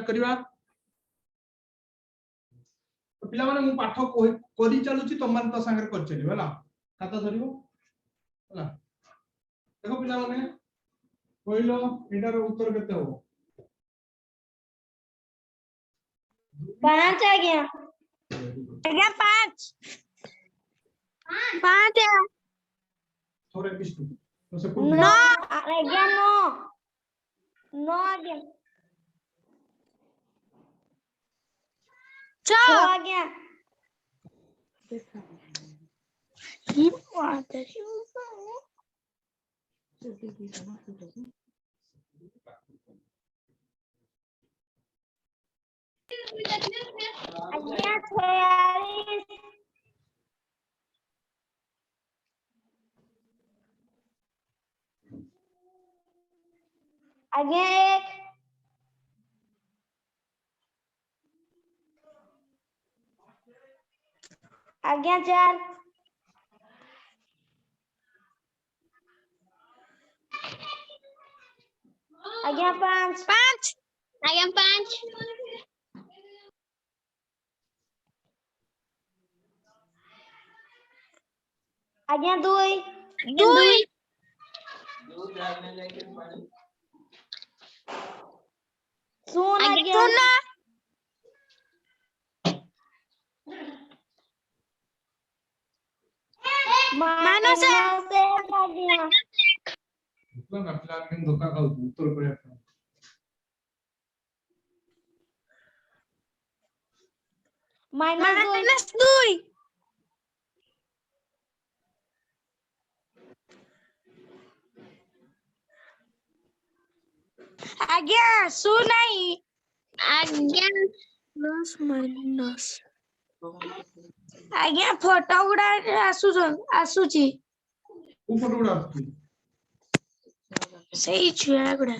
करिवा तो पिला माने मु पाठ करि चलुची तुम मान तो संगे कर चलिबो हला खाता धरिबो हला देखो पिला माने कोइलो एटार उत्तर केते हो 5 आ गया आज्ञा 5 5 है थोड़े बिष्णु तो से 9 आ गया 9 आ गया 6 आ गया ये बात है आज्ञा 46 आज्ञा 1 आज्ञा 4 आज्ञा 5 5 आज्ञा 5 आज्ञा 2 2 सुन आज्ञा आज्ञा 0 माइनस -1 आज्ञा मतलब अपना दिन धोखा खाऊ उत्तर करे -2 -2 आज्ञा सुनाई आज्ञा प्लस माइनस आज्ञा फोटो गुडा आसुची को फोटो उड़ा आछी सही छुआ गुडा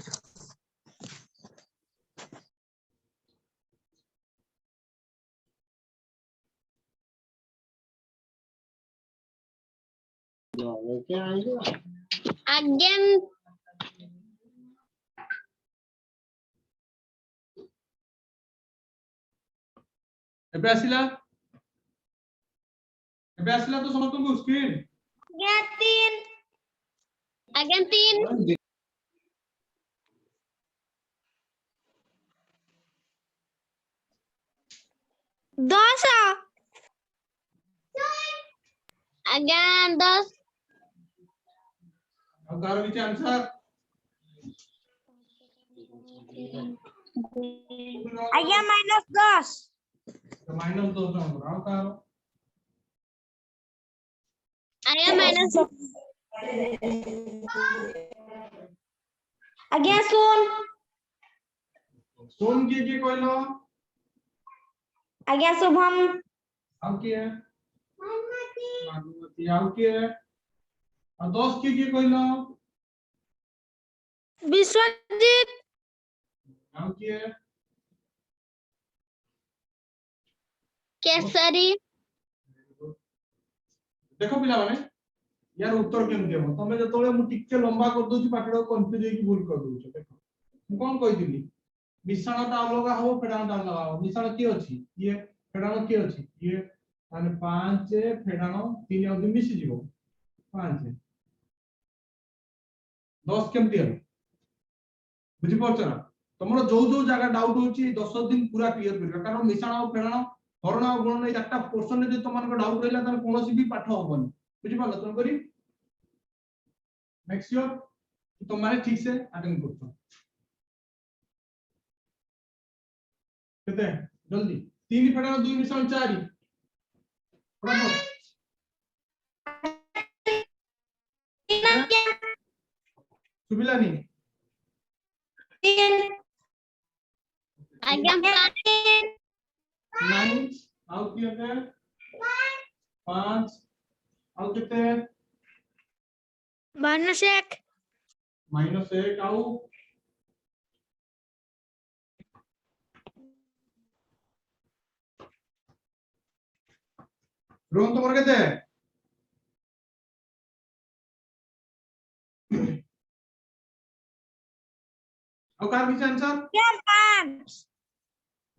आज्ञा एबे आसिला तो समझ तुमको स्क्रीन आज्ञा 3 10 आज्ञा 10 अब कार नीचे आंसर आज्ञा -10 तो माइनस 2 नंबर आओ कार आज्ञा माइनस आज्ञा सोन के कहलो आज्ञा शुभम आउ के मानुमती आउ के और 10 के कहलो विश्वजीत आउ के केसरी देखो पिला माने यार उत्तर केम देबो तमे जतोले मु टिके लंबा कर दोची पाठडा कंफ्यूज होई भूल कर दोछ देखो मु कोन कहि दिली मिश्रणता अलगा हो फेडाणता अलगा हो मिश्रण की अछि ये फेडाण की अछि ये माने 5 फेडाण 3 अदि मिसि जीवो 5 10 केम दियो बुझि पड़छ ना तमरो जो जो जगह डाउट होची 10 दिन पूरा क्लियर करबा कारण मिश्रण और फेडाण हरण और गुणन ए चारटा पोर्शन जे तमन को डाउट रहला त कोनोसी भी पाठ होबनी बुझि पालो तुम करी मेक श्योर कि तुम माने ठीक से अटेंड करछो केते जल्दी 3 फेडाण 2 मिश्रण 4 फटाफट सुबिलानी आज्ञा 9 आउ की होते 5 आउ कितने -1 -1 आउ रोहन तुमर केते आउ कार किछ आंसर क्या 5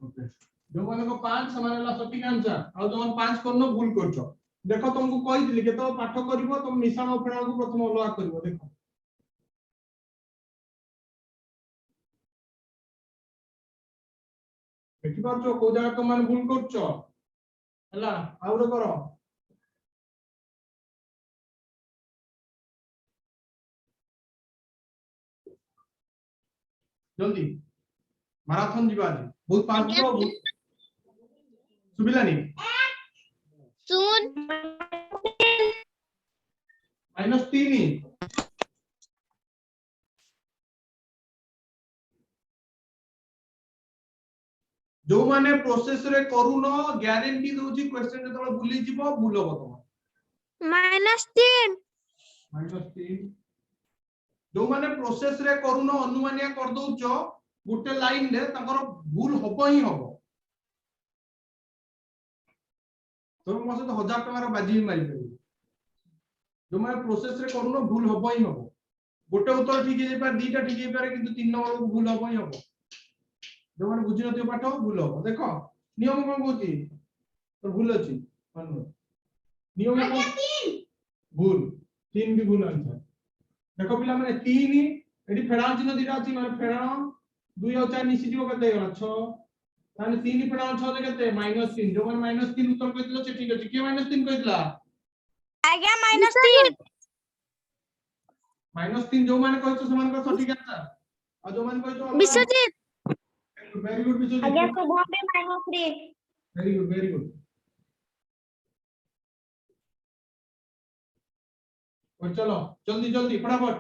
ओके जो माने को 5 समान ला सटीक आंसर आ जो 5 करनो भूल करछो देखो तुमको कहि दिली केतो पाठ करबो तुम मिश्रण और फेणाण को प्रथम अलग करबो देखो देखि पाछो को जगह तुम मान भूल करछो हला आउरो करो जल्दी मैराथन जीवा आज बहुत पास को सुबिलानी सुन -3 जो माने प्रोसेस रे करूनो ग्यारंटी दोची क्वेश्चन जतले भूली जीवो भूलबो तुम -3 -3 जो माने प्रोसेस रे करूनो अनुमानिया कर दोचो गुटे लाइन ले ताकर भूल होबो ही होबो तुम मसे तो 1000 टका रो बाजी मारि पे जो माने प्रोसेस रे करूनो भूल होबो ही होबो गुटे उत्तर ठीक हे पर दीटा ठीक हे पर किंतु 3 नंबर को भूल होबो ही होबो जो माने बुझि नथियो पाठ भूल होबो देखो नियम कोन कहूची तो भूल अछि मानो नियम कोन भूल 3 भी भूल आंसर देखो पिला माने 3 एडी फेडान चिन्ह दिटा अछि माने फेडान 2 और 4 निसी जीव कते गला 6 ताने 3 फेडान 6 दे कते -3 जो माने -3 उत्तर कहितलो से ठीक अछि के -3 कहितला आज्ञा -3 -3 जो माने कहितो समान का सटीक आंसर आ जो माने कहितो विश्वजीत वेरी गुड विश्वजीत आज्ञा शुभम भी -3 वेरी गुड और चलो जल्दी जल्दी फटाफट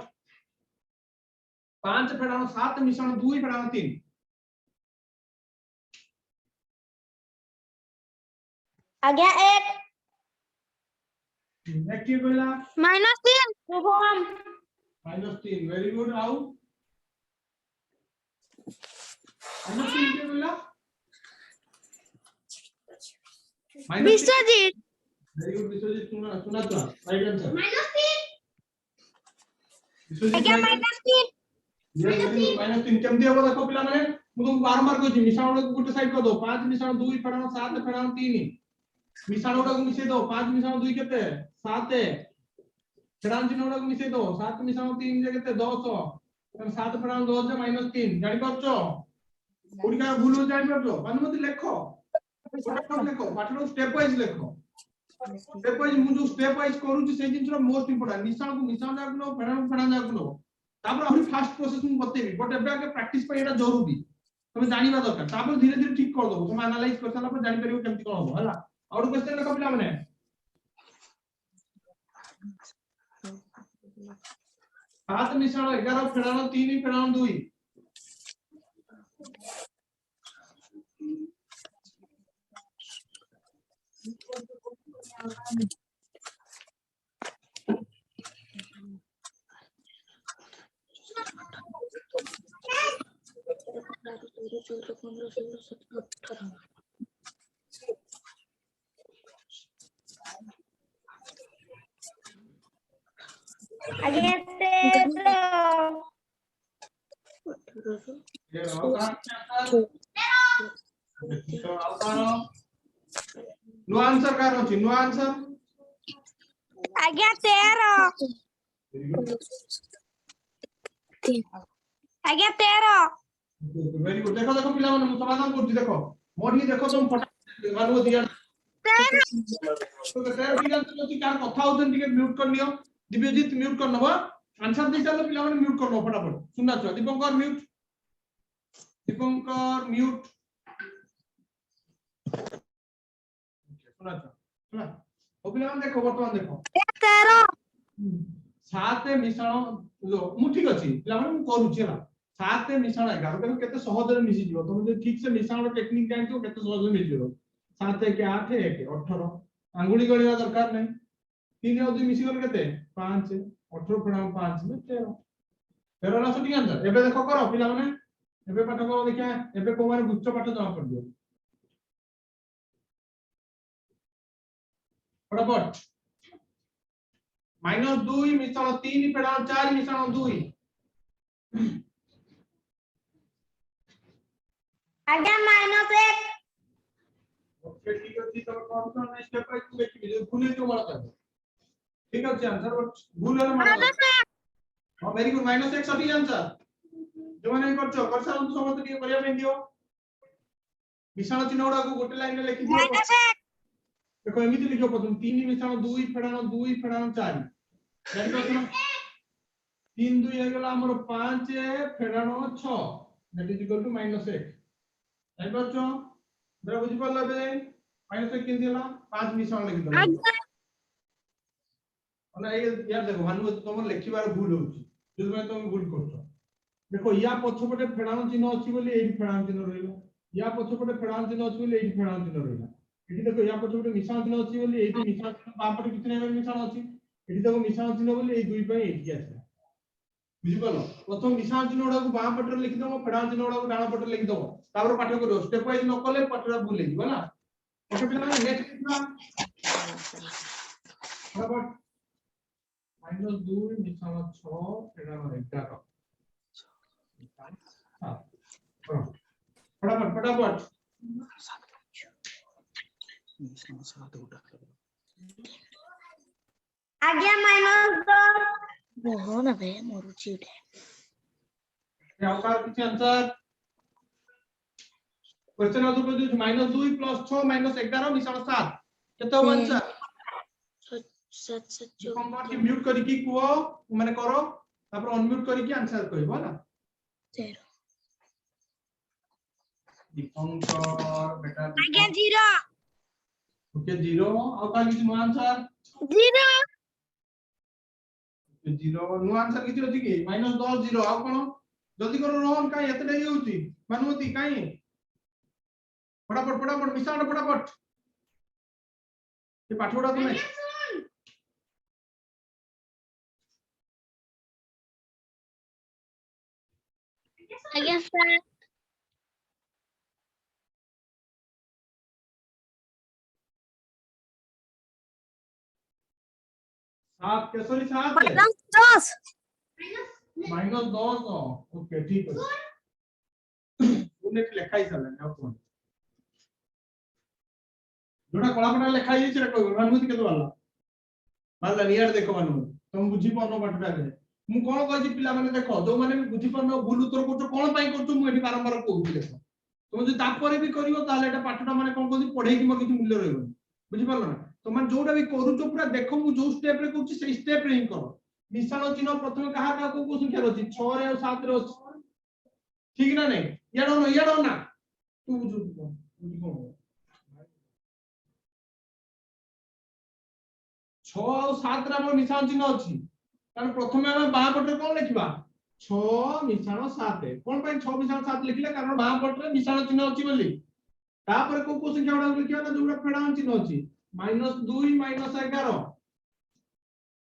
5 फेडान 7 मिश्रण 2 फेडान 3 आज्ञा 1 नेक्स्ट ये कहला -3 शुभम -3 वेरी गुड आउ -3 के कहला विश्वजीत वेरी गुड विश्वजीत सुना सुना तो राइट आंसर आज्ञा विश्वजीत -3 केमती होबो देखो पिला माने मु तुमको बारंबार कहछि मिश्रण को गुटे साइड कर दो 5 मिश्रण 2 फेडान 7 फेडान 3 मिश्रण को मिसे दो 5 मिश्रण 2 केते 7 फेडान चिन्ह को मिसे दो 7 मिश्रण 3 जे केते 10 तब 7 फेडान 10 जे -3 जानि परछो ओडिका भूल हो जानि परछो माने मते लेखो फटाफट लेखो पाठरो स्टेप वाइज लेखो स्टेप वाइज मु जो स्टेप वाइज करूची से जिंसरा मोस्ट इंपोर्टेंट निशान को निशान जागनो फेडान फेडान जागनो तापर हम फास्ट प्रोसेस मु बतेबी बट एबे आगे प्रैक्टिस पे एटा जरूरी तमे जानिबा दरकार तापर धीरे धीरे ठीक कर दबो तमे एनालाइज कर साला पर जानि परिबो केमति कोन हो हला और क्वेश्चन लेखो पिला माने 7 मिश्रण 11 फेडान 3 फेडान 2 आज्ञा 13 ये होगा तो आउतारो नो आंसर कार अछि नो आंसर आज्ञा 13 आज्ञा 13 वेरी गुड देखो देखो पिला माने समाधान करछि देखो मोडी देखो तुम फटा मानव दिया तो तेरे पिला तो कार कथा होतन टिके म्यूट कर लियो दिव्यजीत म्यूट कर नबो आंसर दे चलो पिला माने म्यूट कर लो फटाफट सुनना छ दीपंकर म्यूट सुना छ सुना ओ पिला माने देखो वर्तमान देखो 13 7 मिश्रण लो मु ठीक अछि पिला माने मु करूछि हला 7 मिश्रण 11 देखो केते सहज रे मिसि जिवो तुम जे ठीक से मिश्रण टेक्निक जानतो केते सहज रे मिसि जिवो 7 1 8 1 18 अंगुली गळिया दरकार नै 3 और 2 मिसि गल केते 5 18 फेडान 5 में 13 13 ला सटी आंसर एबे देखो करो पिला माने एबे पाठ करो देखिया एबे को माने गुच्छ पाठ जमा कर दियो फटाफट -2 मिश्रण 3 फेडान 4 मिश्रण 2 आज्ञा -1 ओके ठीक अछि तो कौन सा नेक्स्ट स्टेप है देखि जो भूल तो बड़ा कर ठीक अछि आंसर भूल है मानो हां वेरी गुड -1 सही आंसर जो माने करछो करछा हम समस्त के करिया में दियो मिश्रण चिन्ह गुडा को गोटे लाइन में लिखि दियो -1 देखो एमिति लिखो प्रथम 3 मिश्रण 2 फेडाण 4 जानि प्रश्न 3 2 हे गेला हमर 5 फेडाण 6 दैट इज इक्वल टू -1 जानि परछो बरा बुझि पड़ला बे -1 केन दिला 5 मिश्रण लिखि दो ना यार देखो भानु तुम लिखिबार भूल होची जो मैं तुम भूल करछो देखो या पछपटे फेडाण चिन्ह अछि बोली एही फेडाण चिन्ह रहिलो या पछपटे फेडाण चिन्ह अछि बोली एही फेडाण चिन्ह रहिला एठी देखो या पछपटे मिश्रण चिन्ह अछि बोली एही मिश्रण चिन्ह बापटे किछ नै मिश्रण अछि एठी देखो मिश्रण चिन्ह बोली एही दुई पय एठी आछला बुझि पालो प्रथम मिश्रण चिन्ह गुडा को बाम पटे लिखि दो फेडाण चिन्ह गुडा को डाण पटे लिखि दो तापर पाठ करो स्टेप वाइज न कले पाठरा भूल हेजिबो ना ओके पिला नेक्स्ट लिखना बराबर -2 मिश्रण 6 फेडाण 11 हां फटाफट आज्ञा -2 हो ना बे मरुची उठे आकार किछ आंसर क्वेश्चन आंसर को जो -2 + 6 - 11 मिश्रण 7 केते हो आंसर 7 7 कम की म्यूट करी की को माने करो तापर अनम्यूट करी की आंसर कहबो ना 0 दीपंकर बेटा आज्ञा 0 ओके 0 आकार किछ नो आंसर 0 0 नो आंसर किछ अछि की -10 0 आ कोन जल्दी करो रोहन काई एते देरी होउची भानुमती काई फटाफट मिश्रण फटाफट ये पाठ उडा तुमे आज्ञा 7 7 केसरी 7 है -10 -10 ओके ठीक है तूने लिखा ही चला ना कौन जोड़ा कला पटा लिखा ही छै को भानुमती के वाला माला नियर देखो भानुमती तुम बुझी पानो बाटटा के मु कोन कहै छी पिला माने देखो जो माने बुझी पानो भूल उत्तर करछो कोन पई करछो मु एठी बारंबार कहूची देखो तुम जे तापरे भी करियो ताले एटा पाठटा माने कोन कहै पढै कि म किछ मूल्य रहबो बुझी पालो ना तो माने जोडा भी करूछो पूरा देखो मु जो स्टेप रे कहूची से स्टेप रे ही करो मिश्रण चिन्ह प्रथम कहा का को संख्या रहछि 6 रे और 7 रे अछि ठीक ना नहीं याडो ना तू बुझू को 6 और 7 रे हमर मिश्रण चिन्ह अछि कारण प्रथमे हम बाहा पटे कोन लिखबा 6 मिश्रण 7 कोन पय 6 मिश्रण 7 लिखले कारण बाहा पटे मिश्रण चिन्ह अछि बोली तापर को संख्या उडा लिखिया ना जोडा फेडाण चिन्ह अछि -2 -11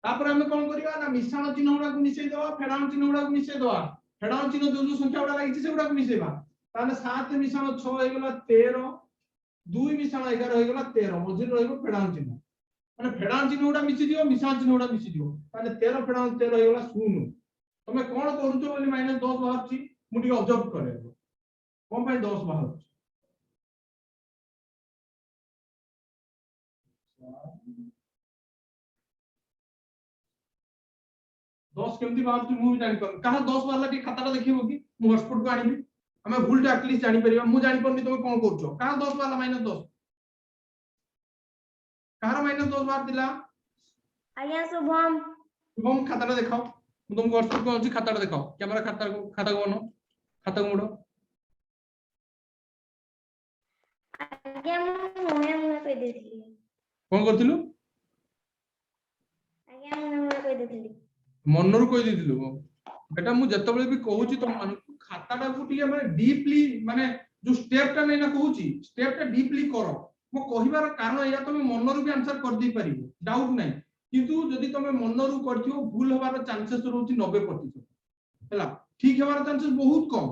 तापर हम कोन करिया ना मिश्रण चिन्ह उडा को मिसै दवा फेडाण चिन्ह उडा को मिसै दवा फेडाण चिन्ह जो संख्या उडा लागिछि से उडा को मिसैबा ताने 7 मिश्रण 6 हे गेला 13 2 मिश्रण 11 हे गेला 13 मझिर रहइबो फेडाण चिन्ह माने फेडाण चिन्ह उडा मिसि दियो मिश्रण चिन्ह उडा मिसि दियो ताने 13 फेडाण 13 हे गेला 0 तमे कोन करूछो बोली -10 बाहरछि मु टिके ऑब्जर्व करे कोन पय 10 बाहर 10 केमती बाहर तू मु जानि पर कहा 10 वाला के खाताटा देखिबो कि मु हॉटस्पॉट को आनिबी हमें भूल टा एटलीस्ट जानि परिबा मु जानि परनी तमे कोन करछो कहा 10 वाला -10 कहार -10 बाहर दिला आज्ञा शुभम शुभम खाताटा देखाओ मु तुमको हॉटस्पॉट को अछि खाताटा देखाओ कैमरा खाता को बनो खाता को मोड़ो आज्ञा मुहे कहि देथिली कोन करथिलु आज्ञा मुहे कहि देथिली मनरु कहि दिथिलु बेटा मु जतबेले भी कहूची तुम मान खाताटा को टिके माने डीपली माने जो स्टेपटा नै ना कहूची स्टेपटा डीपली करो मो कहिबार कारण या तुम मनरु भी आंसर कर दी परिबो डाउट नै किंतु जदि तुम मनरु करथियो भूल होबार चांसेस रहउची 90% हैला ठीक होबार चांसेस बहुत कम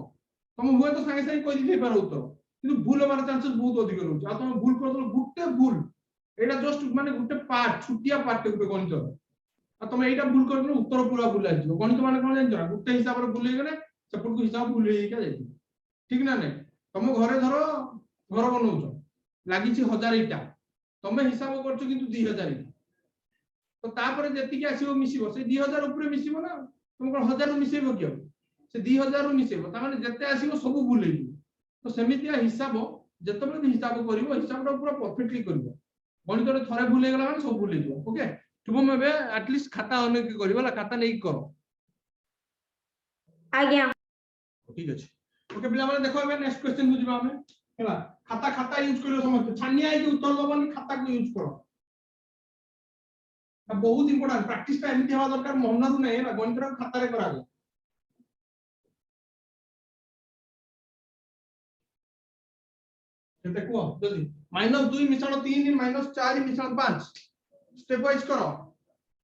तुम हुए तो संगे संगे कहि दै पारो उत्तर किंतु भूल होबार चांसेस बहुत अधिक रहउची आ तुम भूल कर दो गुटे भूल एटा जस्ट माने गुटे पार्ट छुटिया पार्ट गुटे गणित आ तुम एटा भूल कर दो उत्तर पूरा भूल आ जिवो गणित माने कोन जानि गुटे हिसाब रे भूल हे गले सेपट को हिसाब भूल हे का जाई ठीक ना नै तुम घरे धर घर बनाउछ लागिछि 1000 इटा तुम हिसाब करछ किंतु 2000 इटा तो तापर जेतिकी आसीबो मिसिबो से 2000 ऊपर मिसिबो ना तुम कोन 1000 मिसेबो कियो से 2000 मिसेबो ता माने जेते आसीबो सब भूल हेइबो तो सेमितिया हिसाब जेतबे भी हिसाब करिवो हिसाबटा पूरा परफेक्टली करिवो गणित रे थरे भूल हेगला माने सब भूल हेइबो ओके तुम एबे एटलीस्ट खाता अनेक करिवो ला खाता नै करो आज्ञा ठीक अछि ओके पिला माने देखो एबे नेक्स्ट क्वेश्चन बुझिबा हमें हैला खाता खाता यूज करियो समस्त छानिया कि उत्तर दबनी खाता को यूज करो बहुत इंपोर्टेंट प्रैक्टिस टाइम एमती हवा दरकार मनरू नै हैला गणित रे खाता रे करा जाय केते को जल्दी -2 मिश्रण 3 -4 मिश्रण 5 स्टेप वाइज करो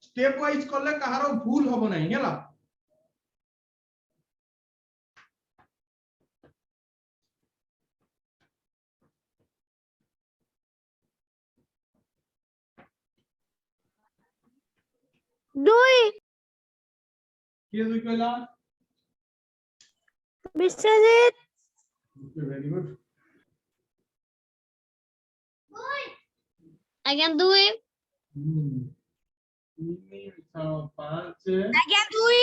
स्टेप वाइज करले कहारो भूल होबो नै हैला दुई के दुई कहला विश्वजीत वेरी गुड आज्ञा दुई 5 आज्ञा दुई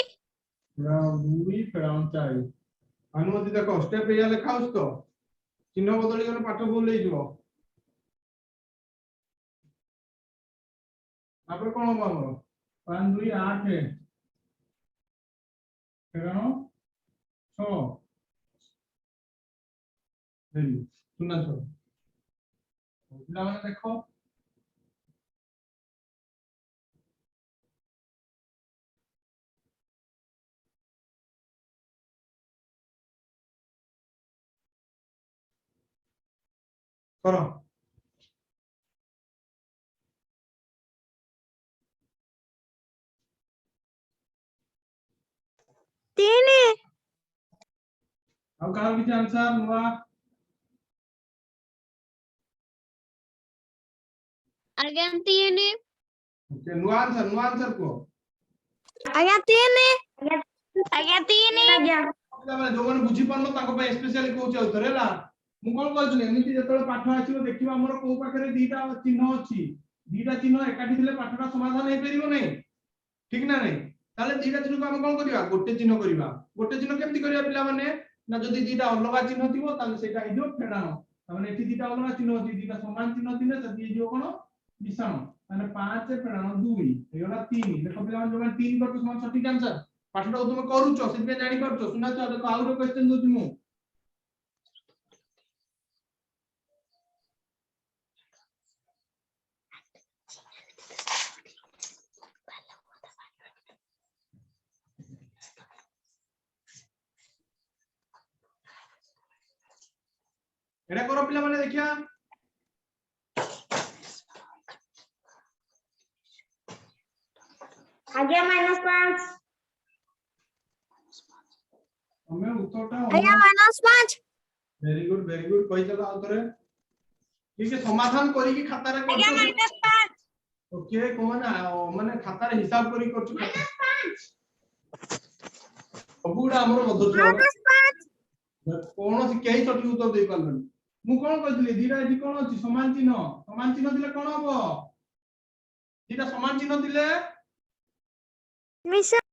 राउंड 4 अनुमति देखो स्टेप या लिखाउस तो चिन्ह बदली गले पाठ भूल ले जिवो आपरे कोन हो हमरो 5 2 8 13 6 देली सुना छ पिला माने देखो करो तीन अब कहां किछ आंसर हुआ आज्ञा तीन ओके नुआ आंसर को आज्ञा तीन आज्ञा तीन आज्ञा पिला माने जो माने बुझी पारनो ताको पे स्पेशली कहूछ उतर हैला मु कोन कहथुनी एमिति जेतले पाठ आछिबो देखिबा हमर को पाखरे दीटा चिन्ह अछि दीटा चिन्ह एकाठी दिले पाठटा समाधान हे परिबो नै ठीक ना नै ताले दीटा चिन्ह को हम कोन करिवा गोटे चिन्ह केमति करिवा पिला माने ना जदी दीटा अलगा चिन्ह थिबो ताले सेटा हिजो फेडानो ताने एठी दीटा अलगा चिन्ह अछि दीटा समान चिन्ह थिले तदी हिजो कोन मिश्रण ताने 5 फेडानो 2 हेगला 3 देखो पिला माने जो 3 करतो समान सटीक आंसर पाठटा तुम करूचो सिबे जानि परचो सुना छ देखो आउरो क्वेश्चन दोति मु एडा करो पिला माने देखिया आज्ञा -5 हमें उत्तरटा आज्ञा -5 वेरी गुड कहि चला आउतरे ठीक है समाधान करी की खाता रे आज्ञा करछो -5 ओके कोन माने खाता रे हिसाब करी करछो -5 सबुडा हमर मध्य -5 कोन से केही सठी उत्तर देई पालन मु कोन कहथली दीटा एठी कोन अछि समान चिन्ह दिले कोन हबो दीटा समान चिन्ह दिले मिश्रण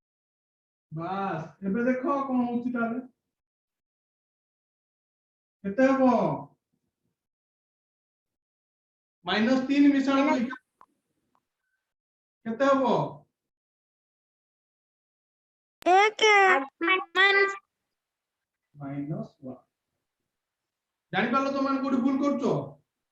बस एबे देखो कोन होछि ताले केते हबो -3 मिश्रण लिख केते हबो एक -1 जानि पालो तो मान कोडी भूल करछो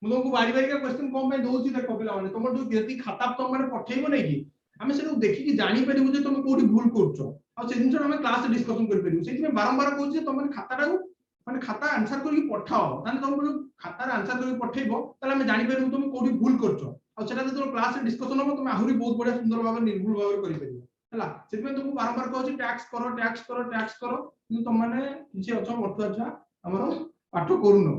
मु तुमको बारी बारी का क्वेश्चन कोन पे दोछि देखो पिला माने तुम जो यदि खाता तुम माने पठेइबो नै कि हमें से देखि कि जानि परिबु जे तुम कोडी भूल करछो आ से दिन हम क्लास डिस्कशन कर परिबु सेति में बारंबार कहू जे तुम माने खाता माने खाता आंसर करी पठाओ ताने तुम खाता रे आंसर करी पठेइबो ताले हम जानि परिबु तुम कोडी भूल करछो आ सेटा जे क्लास रे डिस्कशन हो तुम आहुरी बहुत बढ़िया सुंदर भाबे निर्भुल भाबे करि परिबो हला सेति में तुमको बारंबार कहू जे टैक्स करो कि तुम माने किछि अच्छा मठुआ छा हमरो पाठ करूनो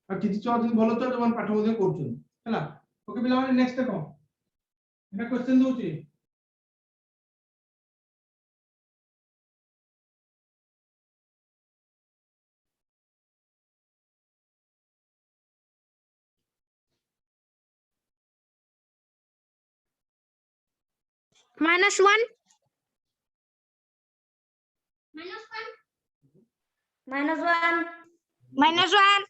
आ किछि छ दिन भलो छ जमान पाठ मध्ये करछन हला ओके पिला माने नेक्स्ट देखो एटा क्वेश्चन दोछि -1 -1 -1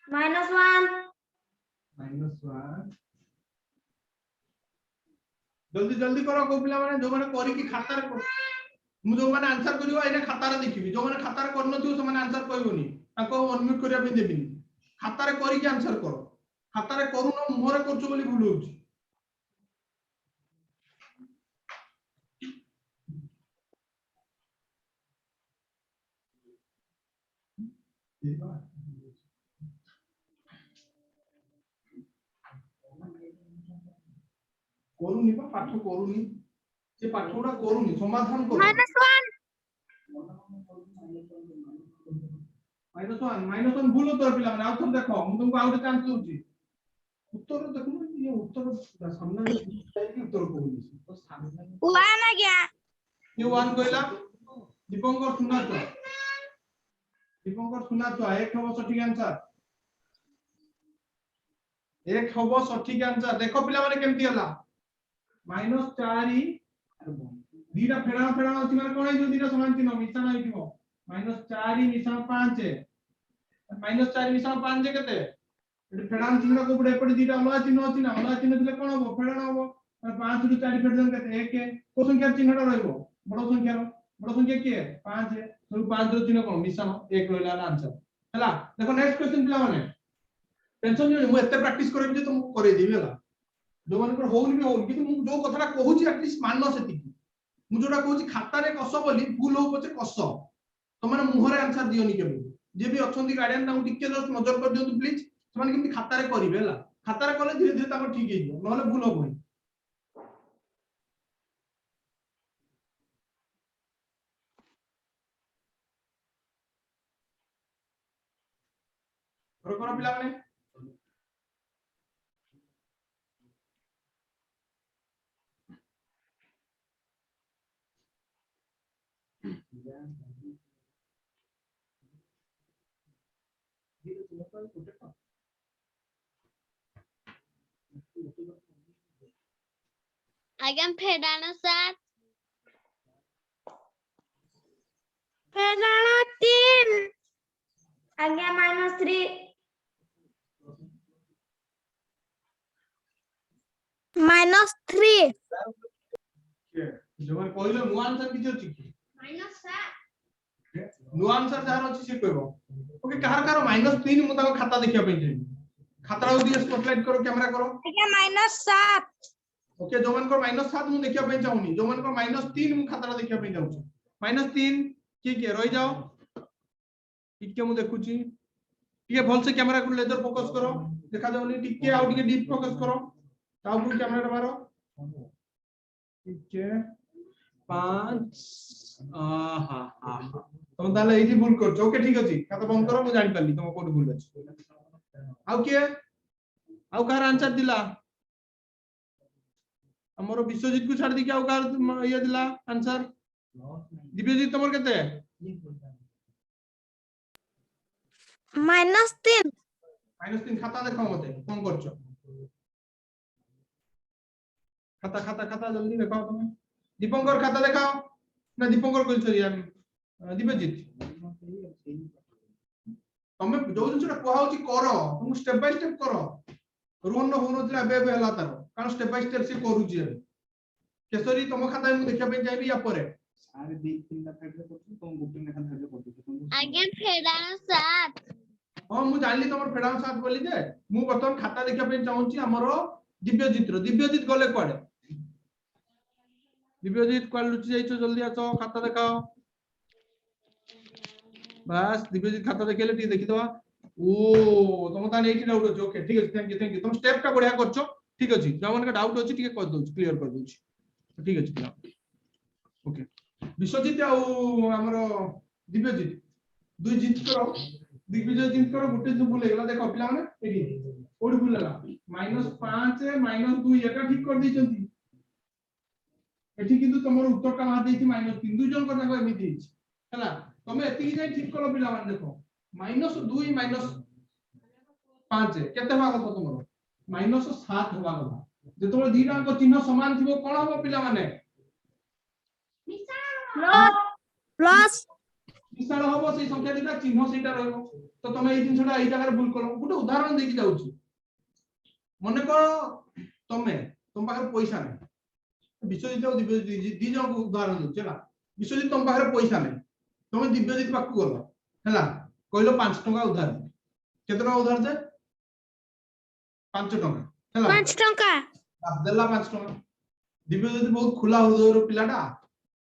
-1 जल्दी जल्दी करो को पिला माने जो माने करी की खाता रे मु जो माने आंसर करियो एने खाता रे देखिबी जो माने खाता रे कर नथियो से माने आंसर कहबोनी ताको अनम्यूट करिया पे देबिनी खाता रे करी की आंसर करो खाता रे करूनो मोरे करछु बोली भूल होउची करूनी बा पाठ करूनी से पाठ उडा करूनी समाधान करो -1 -1 भूल उत्तर पिला माने आउथम देखो मु तुमको आउट चांस दूची उत्तर देखो ये उत्तर सामने की उत्तर कहूनी तो सामने 1 आ गया ये 1 कहला दीपंकर सुना तो एक हबो सठिक आंसर एक हबो सठिक आंसर देखो पिला माने केमती हला -4 दीटा फेड़ा फेड़ा अछि माने कोन हे दीटा समान चिन्ह मिश्रण हेतिबो -4 मिश्रण 5 -4 मिश्रण 5 जे केते एटी फेड़ा चिन्ह को पड़े पड़े दीटा अलग चिन्ह अछि ना अलग चिन्ह दिले कोन हो फेड़ा होबो 5 रु 4 फेड़ देन केते 1 को संख्या चिन्हटा रहइबो बड़ संख्या के 5 तो 5 रु चिन्ह कोन मिश्रण 1 रहला आंसर हला देखो नेक्स्ट क्वेश्चन पिला माने टेंशन नै मु एते प्रैक्टिस करबी जे तुम करे देबी हला जो मन को होउनी हो कि मु जो कथरा कहूची एटलीस्ट माननो सेति मु जोडा कहूची खाता रे कस बोली भूल हो पछे कस तो माने मुहरे आंसर दियोनी केबे जे भी अछंती गार्डियन ना टिके जस्ट नजर कर दियौ प्लीज से माने किमि खाता रे करिवे हला खाता रे कले धीरे धीरे ताको ठीक हे जिवो नहले भूल होबो करो पिला माने आगे फेडानो 7 फेडानो 3 आगे -3 -3 जो माने कहलो नो आंसर किछ अछि की -7 नो आंसर जार अछि से कहबो ओके कहार कहार -3 मु ताको खाता देखिया पे जे खाता रो दिए स्पॉटलाइट करो कैमरा करो आगे -7 ओके जो मन को -7 मु देखिया पे चाहूनी जो मन को -3 मु खाता देखिया पे जाउछ -3 के रहि जाओ ठीक मु देखुची ठीक भल से कैमरा को लेजर फोकस करो देखा जाउनी ठीक के आउ ठीक डीप फोकस करो ताऊ को कैमरा मारो ठीक है 5 आहा आहा तुम ताले एजी भूल करछ ओके ठीक अछि खाता बंद करो मु जानि पाली तुम कोड भूल अछि आउ के आउ कार आंसर दिला हमरो विश्वजीत को छाड़ दी के आउ कार ये दिला आंसर दिव्यजीत तमर केते -3 खाता देखो मते कोन करछ खाता खाता खाता जल्दी देखाओ तुम दीपंकर खाता देखाओ ना दीपंकर कोन सरी दिव्यजीत तमे जो जिनसटा कोहाउची करो तुम स्टेप बाय स्टेप करो रोन न होनो तिला बे हला तार कारण स्टेप बाय स्टेप से करूची केसरी तुम खाता मु देखिया पे जाइबी या परे सारे 2-3 ला फेड करछु तुम गुटे ने खाता फेड करछु आगे फेडानो 7 हां मु जानली तमर फेडानो 7 बोली जे मु बर्तमान खाता देखिया पे चाहूची हमरो दिव्यजीत गले कोडे दिव्यजीत क्वाल लुचि जाइछो जल्दी आतो खाता देखाओ बस दिव्यजीत खाता देखेले टी देखि दवा ओ तुम ता नेटी डाउट अछि ओके ठीक अछि थैंक यू तुम स्टेप का बढ़िया करछो ठीक अछि जमन का डाउट अछि ठीक कर दउ क्लियर कर दउ ठीक अछि पिला ओके विश्वजीत आ हमरो दिव्यजीत दुई जीत करो दिग्विजय जीत करो गुटे जो भूल गेला देखो पिला माने एडी कोड भूल लगा -5 -2 एटा ठीक कर दी एठी किंतु तमर उत्तर टा मार देछि -3 दुई जन को जाको एमिति हिच हला तमे एति जाय ठीक कलो पिला मान देखो -2 -5 केते भाग तो तमरो -7 होबा কথা जेतबे दीटा को चिन्ह समान थिबो कोन हो पिला माने प्लस मिसाल होबो सेई संख्या दिटा चिन्ह सेटा रहबो तो तमे एई जिनसटा एई जगह भूल कलो गुटे उदाहरण देकी जाउची मने को तमे तुम पाखर पैसा नै विश्वजित और दिव्यजित दी जन को उदाहरण दउ चला विश्वजित तुम पाखर पैसा नै तमे दिव्यजित पाखु गलो हला कहलो 5 टका उधार केते टका उधार दे 5 टका हला 5 टका देला 5 टका दिव्यजित बहुत खुला हृदय पिलाटा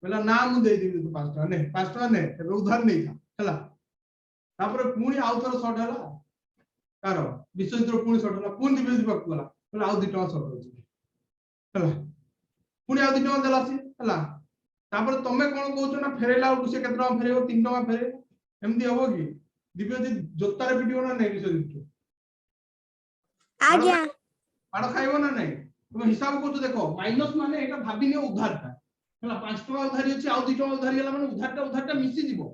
बोला ना मु दे दिबि तू 5 टका ने 5 टका ने एबे उधार नै था हला तापर पुणी आउ थोर शॉर्ट हला कार विश्वजित रो पुणी शॉर्ट हला पुणी दिव्यजित पाखु गला बोला आउ 2 टका शॉर्ट होची हला पुणी आउ 2 टका देलासी हला तापर तमे कोन कहउछ ना फेरेला से केते टका फेरेबो 3 टका फेरे एमदी हबो कि दिव्यजित जोतारे पिटियो ना नै विश्वजित आज्ञा आड़ खाइबो ना नै तुम हिसाब को देखो माइनस माने एटा भाबी ने उधार था हला 5 टका उधारी अछि आउ 2 टका उधारी हला माने उधारटा मिसी जीवो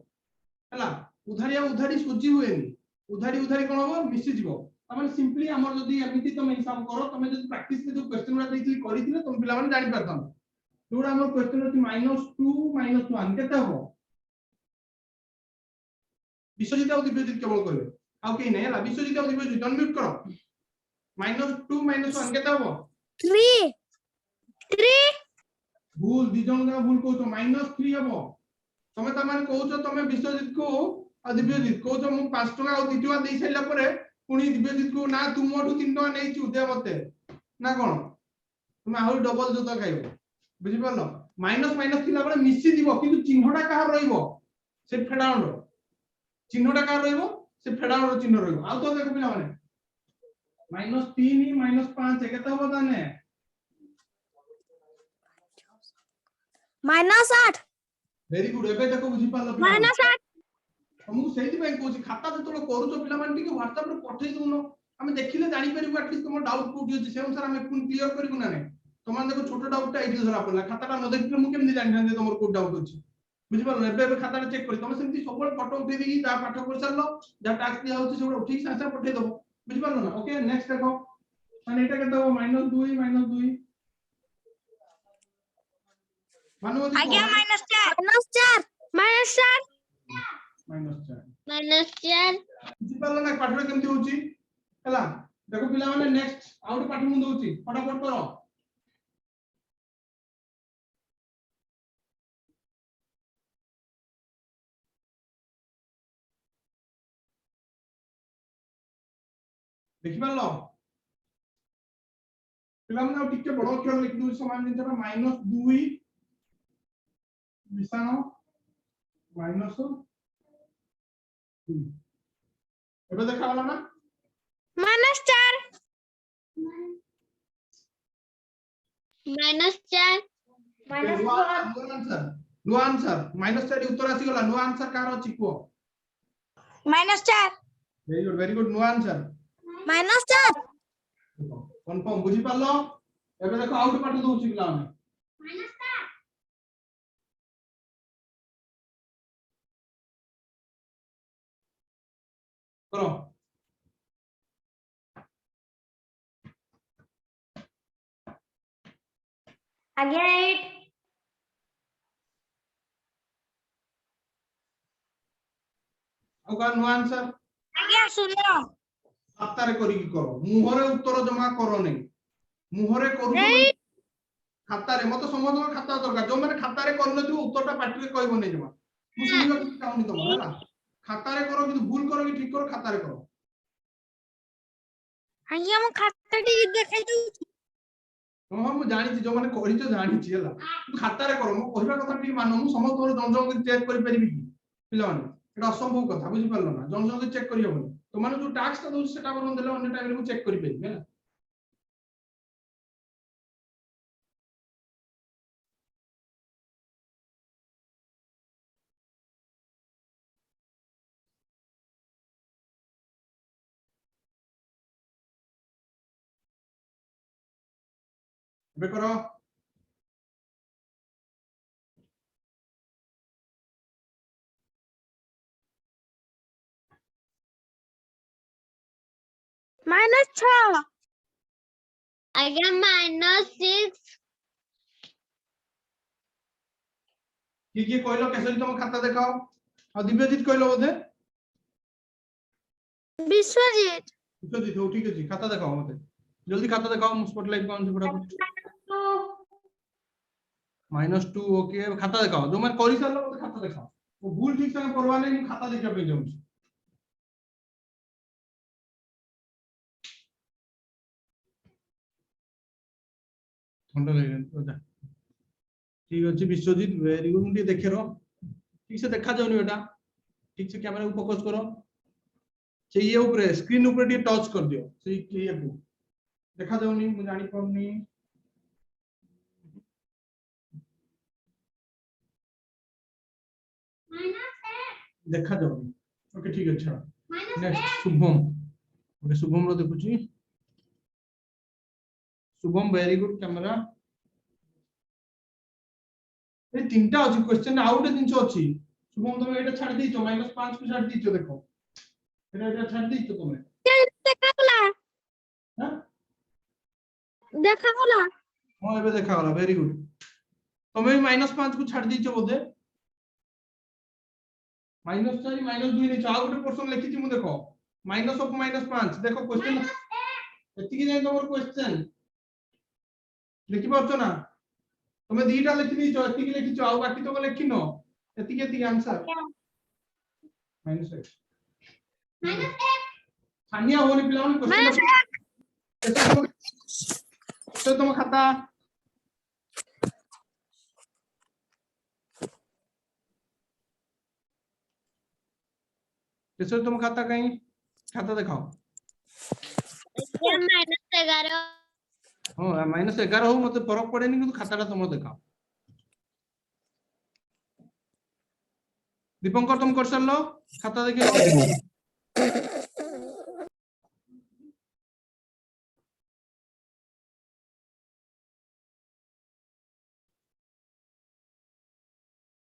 हला उधारिया उधारी सुजी हुएनी उधारी कोन हो मिसी जीवो तमे सिंपली हमर जदी एमिति तमे हिसाब करो तमे जदी प्रैक्टिस के जो क्वेश्चन रा देइथि करिथिले तुम पिला माने जानि परथन जोरा हमर क्वेश्चन अछि -2 -1 केते हो विश्वजित और दिव्यजित केवल कहबे आउ के नै हला विश्वजित और दिव्यजित अनम्यूट करो -2 -1 केते हो 3 भूल दी जन का भूल कहतो -3 हबो तमे त मान कहउछो तमे विश्वजित को आ दिव्यजित कहउछो मु 5 टका और 2 टका देई सैला परे पुनी दिव्यजित को ना तू मोठू 3 टका नै छु दे मते ना कोन तुम आहुर डबल जोता खाइबो बुझि परलो माइनस माइनस थिला परे मिसी दिबो किंतु चिन्हटा कहार रहइबो से फेडाउन रो चिन्हटा कहार रहइबो से फेडाउन रो चिन्ह रहइबो आ तो देखो पिला माने -3 -5 केते होबो ताने -8 वेरी गुड एबे देखो बुझि पालो -8 हमहु सेहि पे कहूची खाता जतलो करूचो पिला माने टिके WhatsApp रे पठै दुनो हमें देखिले जानि परिबो एटलीस्ट तुम डाउट कोठी अछि से अनुसार हमें पुन क्लियर करिबो ना नै तमान देखो छोटो डाउट टा एठी धरा पड़ला खाताटा न देखिले मु केमि जानि थांते तमर को डाउट अछि बुझि पालो एबे खाताटा चेक करी तमे सेमति सबल फोटो उठै देई जा पाठ कर सरलो जा टास्क दिया होछि सब ठीक से आंसर पठै दबो बुझि पालो ना ओके नेक्स्ट देखो माने एटा केते हो -2 मानो आज्ञा -4 -4 -4 -4 बुझि पालो ना पाठरे केमति होछि हला देखो पिला माने नेक्स्ट आउट पाठ मु दउछि फटाफट करो देखि पालो पिला माने टिके बड़ अक्षर लिखि दउ समान जिनटा -2 मिसानो -2 एबे देखा वाला ना -4 नो आंसर -4 उत्तर आसी गला नो आंसर कार अछि को -4 very good no answer -4 confirm बुझि पालो एबे देखो आउट पाठ दउछि पिला माने करो आज्ञा 8 आ का नो आंसर आज्ञा 0 खातारे करी की करो मुहरे उत्तर जमा करो नै मुहरे करू तो खातारे मते समझ खाता दरकार जो माने खातारे कर नथि उत्तरटा पार्टी रे कहबो नै जमा मु सुनिबा कि चाहनी तमरा हला खातारे करो कि भूल करो कि ठीक करो खातारे करो आज्ञा मो खाता टी देखाइ दउ हां मु जानि छी जो माने कहि तो जानि छी हला खातारे करो मु कहबा कथा ठीक मानो मु समझ तोर जन चेक करि परिबि कि पिला माने एटा असंभव कथा बुझि पारलो ना जन चेक करि होबो तो माने जो टास्क ता दउ सेटा बरन देले अन्य टाइम रे मु चेक करि परिबि हला ଏବେ କର। -6 ଆଜ୍ଞା -6 କିଏ କହିଲ କେଶରୀ ତମ ଖାତା ଦେଖାओ। ଆଉ ଦିବ୍ୟଜିତ କହିଲ ବୋଧେ। ବିଶ୍ୱଜିତ ବିଶ୍ୱଜିତ ହଉ ଠିକ ଅଛି ଖାତା ଦେଖାओ ମତେ जल्दी खाता दिखाओ मुझ स्पॉटलाइट कौन से फटाफट -2 ओके खाता दिखाओ जो मैं करी सारलो मते खाता दिखाओ वो भूल ठीक से करवा नहीं मैं खाता देखा पे जाऊँ ठंडा लगे अच्छा ठीक अछि विश्वजीत वेरी गुड मुझे देखे रो ठीक से देखा जाउनी बेटा ठीक से कैमरा को फोकस करो से ये ऊपर स्क्रीन ऊपर टी टच कर दियो से ये को देखा जाउनी मु जानि पड़नी देखा जाउनी ओके ठीक अच्छा नेक्स्ट शुभम ओके शुभम रो देखुची शुभम वेरी गुड कैमरा ए तीनटा अछि क्वेश्चन आउट जिंस अछि शुभम तुम एटा छाड़ दीचो -5 को छाड़ दीचो देखो एटा छाड़ दीचो तुम ଦେଖାଗଲା हां ଦେଖାଗଲା हां एबे देखा गला वेरी गुड तुम -5 को छाड़ दीचो बोधे -4 -2 नहीं चाउ गोटे पर्सन लिखि छी मु देखो -5 देखो क्वेश्चन एतिकी नै तमर क्वेश्चन लिखि परछो ना तुम दीटा लिखि दीचो एतिकी लिखि छ आउ बाकी तो लिखिनो एतिकी एतिकी आंसर -1 खानिया होनी पिलावन क्वेश्चन तो तुम खाता किसर तुम खाता कहीं खाता दिखाओ -11 हां -11 हो मते फरक पड़ेनी किंतु खाताटा तुम दिखाओ दीपंकर तुम कर सरलो खाता देखियो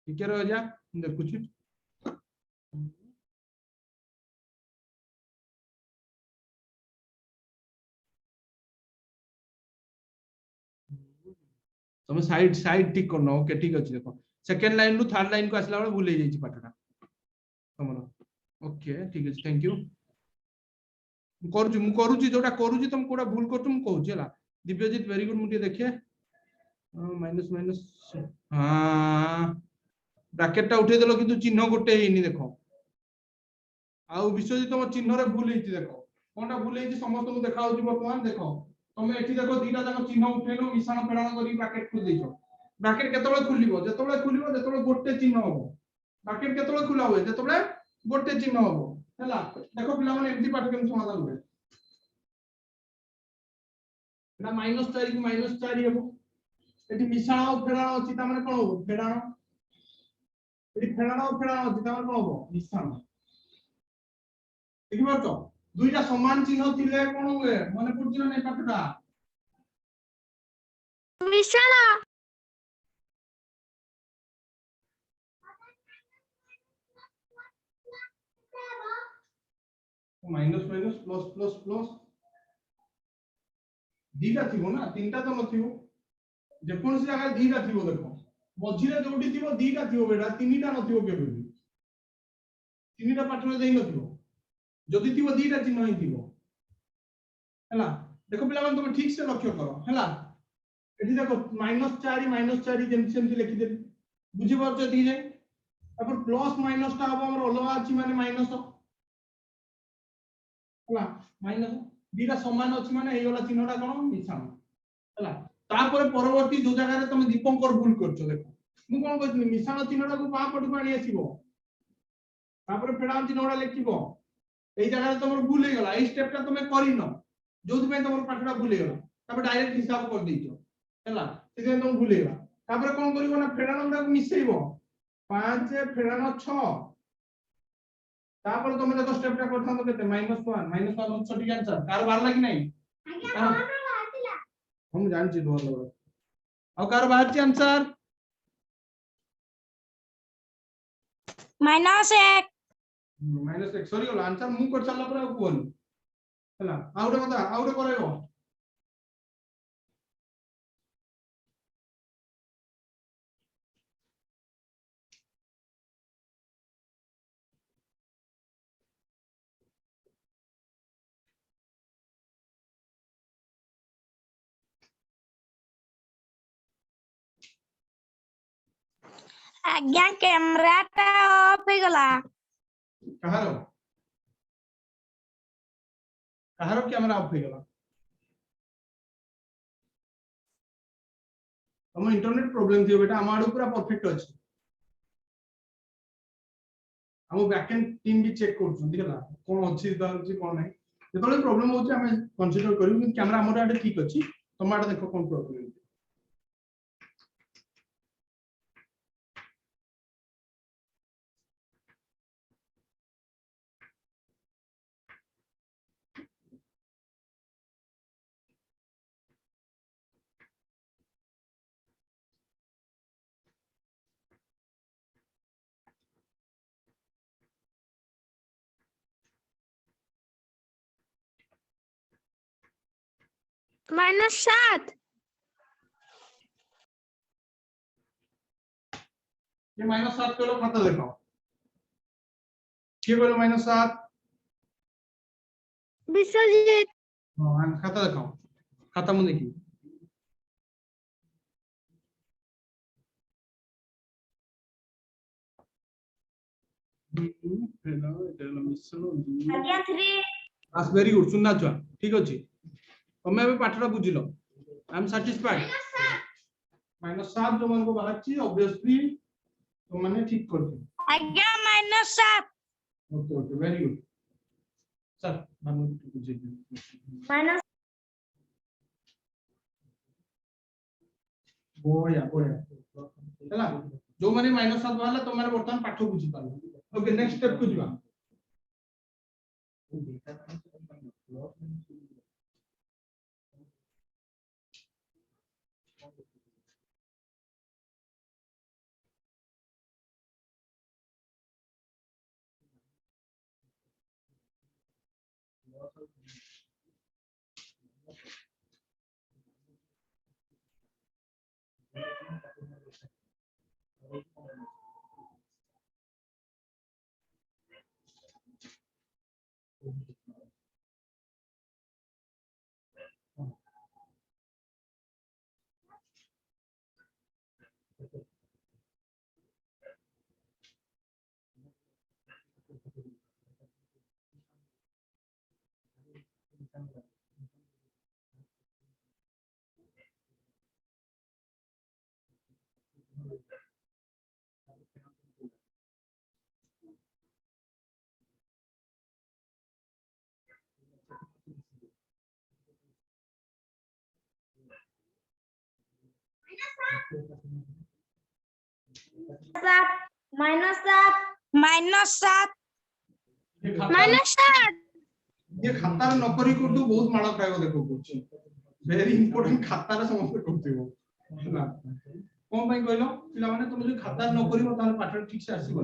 ठीक है जा देखु छी तुम साइड साइड ठीक करनो ओके ठीक अछि देखो सेकंड लाइन रु थर्ड लाइन को आसला बेले भूल जाई छी पाठटा तुमरो ओके ठीक अछि थैंक यू मु करूची जोटा करूची तुम कोडा भूल करछु मु कहूची हला दिव्यजीत वेरी गुड मुटे देखे माइनस माइनस हां ब्रैकेट टा उठे देलो किंतु चिन्ह गोटे हेनी देखो आउ विश्वजीत तुम चिन्ह रे भूल हेची देखो कोनटा भूल हेची समस्त को देखाउची वर्तमान देखो तुम एठी देखो दीटा जाक चिन्ह उठेलो मिश्रण फेडाण करी ब्रैकेट खुल देछो ब्रैकेट केतबे खुलिबो जेतबे गोटे चिन्ह होबो ब्रैकेट केतबे खुला होय जेतबे गोटे चिन्ह होबो हला देखो पिला माने एमती पाठ केम समाधान होय ना -4 की -4 हेबो एठी मिश्रण और फेडाण अछि ता माने कोन होबो फेडाण एठी फेडाण और फेडाण अछि ता माने कोन होबो मिश्रण देखि परतो दुईटा समान चिन्ह थिले कोन होय माने पड़छि ना नै पाठटा ମିଶାଣ minus minus plus plus plus दीटा थिबो ना तीनटा तो नथिबो जे कोन से जगह दीटा थिबो देखो मझिरे जोटी थिबो दीटा थिबो बेटा तीनटा नथिबो केबे भी तीनटा पाठरे देई नथिबो जदि थिबो दीटा चिन्ह ही थिबो हला देखो पिला मन तुम ठीक से लक्ष्य करो हला एठी देखो -4 जेम सेम लिखि दे बुझि परछ दी जाय अपन प्लस माइनस ता अब हमर अलगा अछि माने माइनस हला माइनस दीटा समान अछि माने एई वाला चिन्हटा कोन मिश्रण हला तापर परवर्ती जो जगह रे तुम दीपंकर भूल करछो देखो मु कोन कहथि मिश्रण चिन्हटा को पा पटु पानी आसीबो तापर फेडान चिन्हटा लिखिबो एई जगह रे तुम भूल हे गला एई स्टेप ता तुम करिनो जोथि पे तुम पाठटा भूल हे गला तापर डायरेक्ट हिसाब कर देइछो हला सेते तुम भूल हे गला तापर कोन करिवो ना फेडानटा को मिसेइबो 5 फेडान 6 तापर तुम देखो स्टेप टा करथानो केते -1 सटीक आंसर कार बार लागी नहीं हम जानछि दोर आउ कार बाहर ची आंसर -1 -1 सॉरी गला आंसर मु कर चला पर कोन हला आउडे कथा आउडे करैबो आज्ञा कैमरा टा ऑफ हो गला कहारो कैमरा ऑफ हो गला हम इंटरनेट प्रॉब्लम थी बेटा हम आडू पूरा परफेक्ट अछि हम बैकएंड टीम भी चेक करछन देखला कोन अछि दाछि कोन नै जेतले प्रॉब्लम होछि हमें कंसीडर करियो कि कैमरा हमर आडे ठीक अछि तमाडे देखो कोन प्रॉब्लम -7 ये -7 करो खाता देखो के बोलो -7 विश्वजीत हां खाता देखो खाता मु देखी हेलो इधर मिसलो आज्ञा 3 आस वेरी गुड सुनना छुआ ठीक अछि तमे अबे पाठरा बुझिलो आई एम सैटिस्फाइड -7 जो मन को बाहर छी ऑब्वियसली तो माने ठीक कर दे आज्ञा -7 okay okay very good sir मानो बुझे माइनस बोया हैला जो माने -7 वाला तो माने वर्तमान पाठ बुझी पालो ओके नेक्स्ट स्टेप को जीवा -7 -7 ये खाता न करी को तो बहुत माड़ा खाइबो देखो कुछ वेरी इंपोर्टेंट खाता रे समस्त करथिबो ना कोन भाई कहलो पिला माने तुम जो खाता न करिवो ताले पाठ ठीक से आसीबो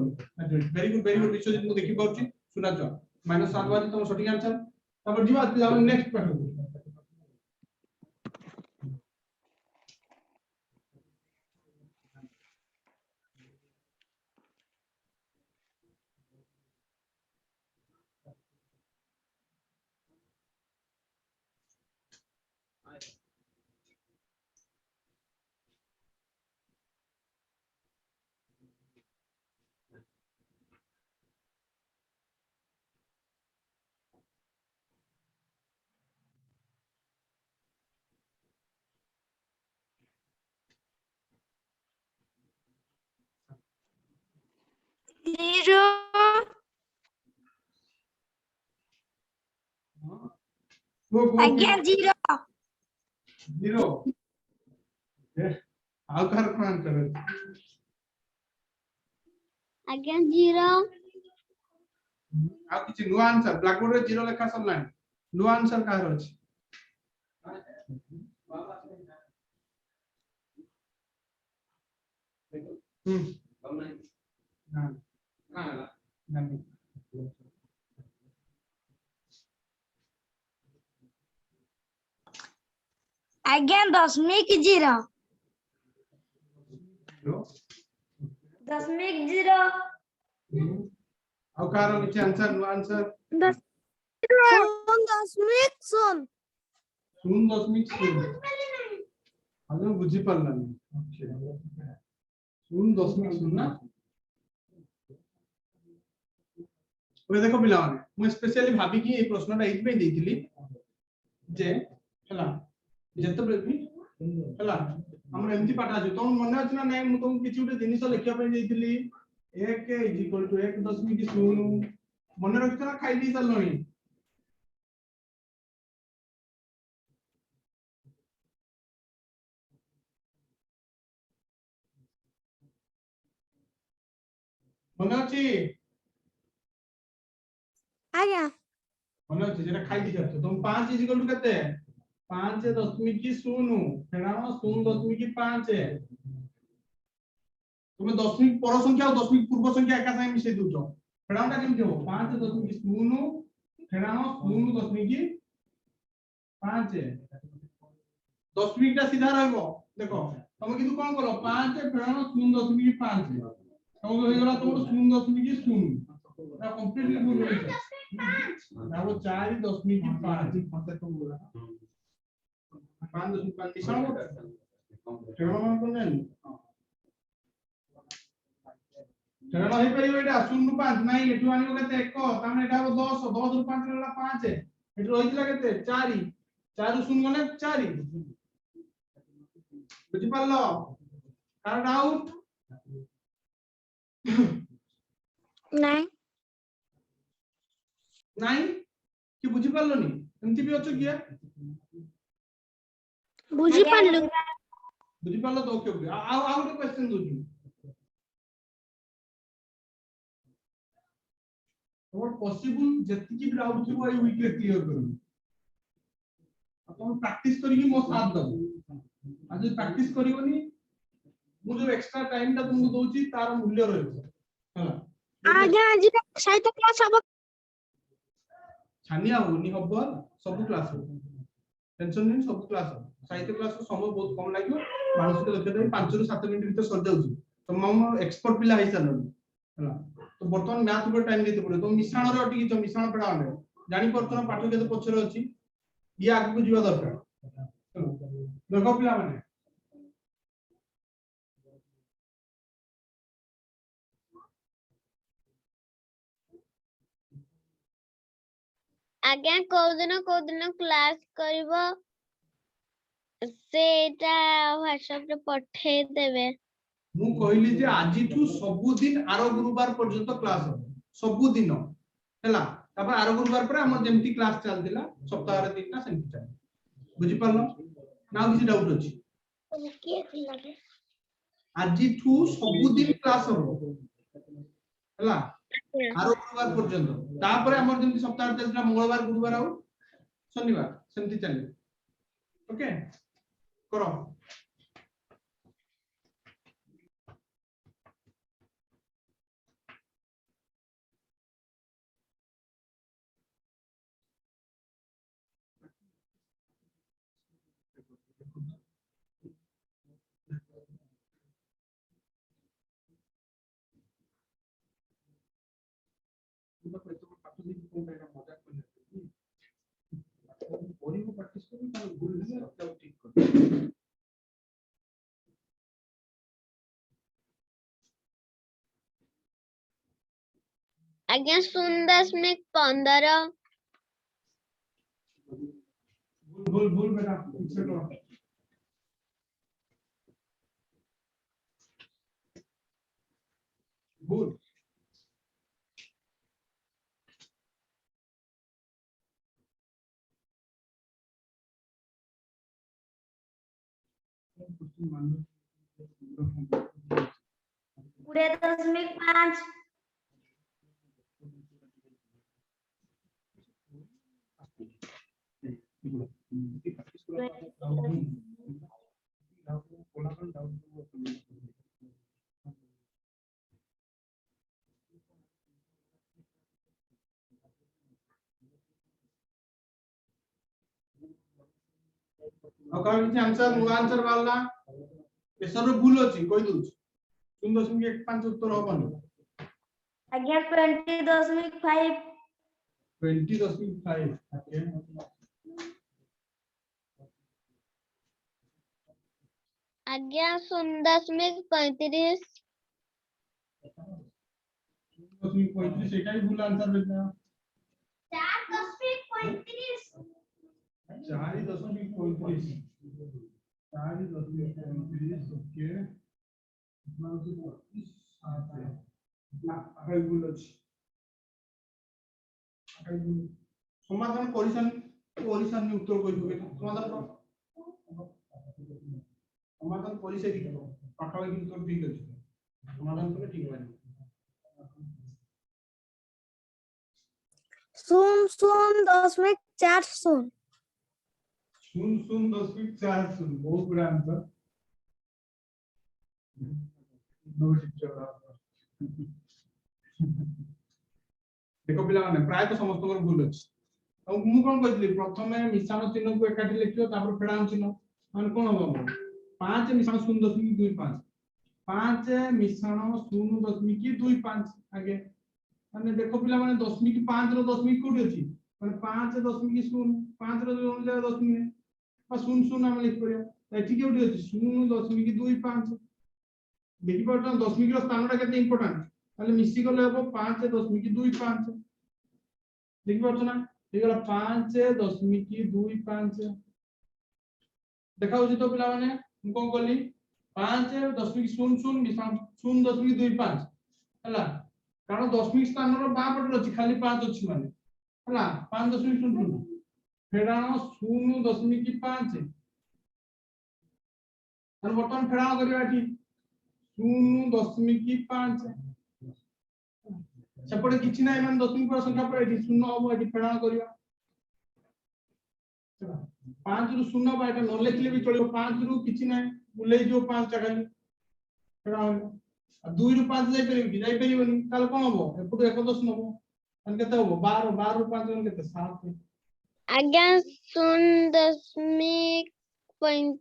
वेरी गुड विश्वजीत मु देखि पाउची सुना छ -7 वाली तुम सटीक आंसर तब जीवा पिला नेक्स्ट पाठ को जीरो को आज्ञा 0 जीरो आकार कौन करे आज्ञा 0 आ किछि नुवा आंसर ब्लैक बोर्ड रे जीरो लेखा सरलानी नुवा आंसर काहर अछि ना नहीं आज्ञा 0.0 0.0 ଆଉ କାହାର କିଛି ଆନ୍ସର नो आंसर 0.0 0.0 ଆମେ ବୁଝି ପାରିଲାନି ଓକେ 0.0 ନା ओए देखो पिलाने मैं स्पेशली भाबी कि ए प्रश्नटा एथि पे देइथिली जे हला जते भी हला हमर एमती पाठ अछि तो मन अछि ना नै मु तुम किछि उटे जिनिस लिखिया पे देइथिली 1 = 1.0 मन रखित ना खाइ दी चलनी मन अछि आज्ञा मन अछि जेना खाइ दी जातो तुम 5 = केते 5.0 फेरानो 0.5 तुम्हें दशमिक पर संख्या और दशमिक पूर्व संख्या एका संगे मिसै दोछ फेरानटा केमति हो 5.0 फेरानो 0.5 दशमिकटा सीधा रहबो देखो तुम किदु कोन करो 5 फेरानो 0.5 तुम हो गेला तुम 0.0 ना कंप्लीटली भूल हो गया ना वो 4.5 तुम बोला 5.5 निशान बोला फेरानो मान कोन नहीं फेरानो हे परिबो एटा 0.5 नहीं एठु आनिबो केते 1 तामे एटा हो 10 10 रु 5 रहला 5 एठु रहितला केते 4 4 रु 0 गले 4 बुझि पारलो कार डाउट नहीं नहीं कि बुझि पारलोनी एमति भी अछ किया बुझी पारलु बुझि पारलो तो ओके ओके आ गोटे क्वेश्चन दोछु और पॉसिबल जति की डाउट थी वो वीक रे क्लियर करू अपन प्रैक्टिस करिकी मो साथ दो आज प्रैक्टिस करिवनी मु जो एक्स्ट्रा टाइम ता तुमको दोची तार मूल्य रहइबो हला आज्ञा आज साहित्य क्लास अब छानिया होनी हबो सब क्लास हो टेंशन नहीं सब क्लास हो साहित्य क्लास समय बहुत कम लागियो मानसिक लक्ष्य दे 5 रु 7 मिनिट भीतर सर जाउची तो मम एक्सपर्ट पिला है चलन हला तो वर्तमान मैथ ऊपर टाइम देते पड़े तो मिश्रण रे अटकी छ मिश्रण पढ़ा होने जानि परतन पाठ केते पछरे अछि ये आगु को जीवा दरकार देखो पिला माने आज्ञा को दिन क्लास करबो सेटा व्हाट्सएप रे पठे देबे मु कहली जे आजि ठू सब दिन आरो गुरुवार पर्यंत क्लास हो सब दिन हैला तापर आरो गुरुवार पर हम जेमती क्लास चलदिला सप्ताह रे दिनटा सेमती चल बुझि पारलो ना किसी डाउट अछि के लगे आजि ठू सब दिन क्लास हो हैला आरो गुरुवार पर्यंत तापर हमर जेमती सप्ताह रे चलदिला मंगलवार गुरुवार आउ शनिवार सेमती चल ओके करो तो प्रैक्टिस पाठ दी कोन का मजाक करले बोरी को प्रैक्टिस करू तो भूल नहीं सब ठीक कर आज्ञा 0.15 भूल बेटा पीछे करो भूल पूरे 0.5 डाउट ଆଉ କାହା କିଛି ଆନ୍ସର ନୂଆ ଆନ୍ସର ବାହାରला ଏସବୁ ଭୁଲ ଅଛି କହି ଦଉଛି 0.15 उत्तर ହବନି आज्ञा 20.5 20.5 ओके आज्ञा 0.35 0.35 সেটা ही भूल आंसर बेटा 4.35 4.35 4.35 ओके आगे भूल अछि समाधान करिसन उत्तर कहि दोगे समाधान कर समाधान करि से पाठा की उत्तर ठीक अछि समाधान कले ठीक बानी 0.40 0.40 बहुत बड़ा आंसर दो शिक्षक देखो पिला माने प्राय तो समस्त को भूल अछि अब मु कोन कहली प्रथमे मिश्रण चिन्ह को एकाठी लिखियो तापर फेडान चिन्ह माने कोन हो 5 मिश्रण 0.25 5 मिश्रण 0.25 आगे माने देखो पिला माने दशमिक 5 रो दशमिक कोठी अछि माने 5.0 5 रो जोन जा दशमिक और 0 हम लिख परिया एठी कोठी अछि 0.25 देखि पड़ता दशमिक रो स्थानटा केते इंपोर्टेंट ताले मिसी गले हो 5.25 देखि पड़छ ना एगला 5.25 देखाउ जी तो पिला माने हम कोन करली 5.00 मिश्रण 0.25 हला कारण दशमिक स्थान रो बा पटल अछि खाली 5 अछि माने हला 5.00 फेडाण 0.5 और बर्तमान फेडाण करिया एठी 0.5 सेपटे किछि नै मान दशमिक पर संख्या पर एठी 0 हो एठी फेडाण करिया 5 रु 0 बा एटा न लिखले भी चलियो 5 रु किछि नै बुले जो 5 टा खाली फेडाण 2 रु 5 जाई परिबनी ताले कोन हो एपटो 11 नबो अन केते हो 12 12 रु 5 जन केते 7 आज्ञा 0.5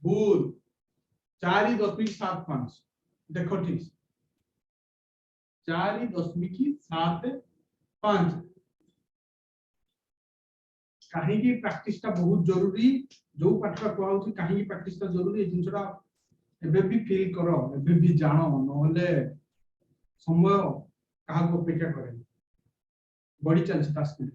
भूल 4.75 देखो ठीक 4.75 कहीं की प्रैक्टिस ता बहुत जरूरी जो पाठा कहउछि कहीं की प्रैक्टिस ता जरूरी ए जिंसटा एबे भी फील करो एबे भी जानो नहले समय कहा को अपेक्षा करे बड़ी चलछि ता स्पीड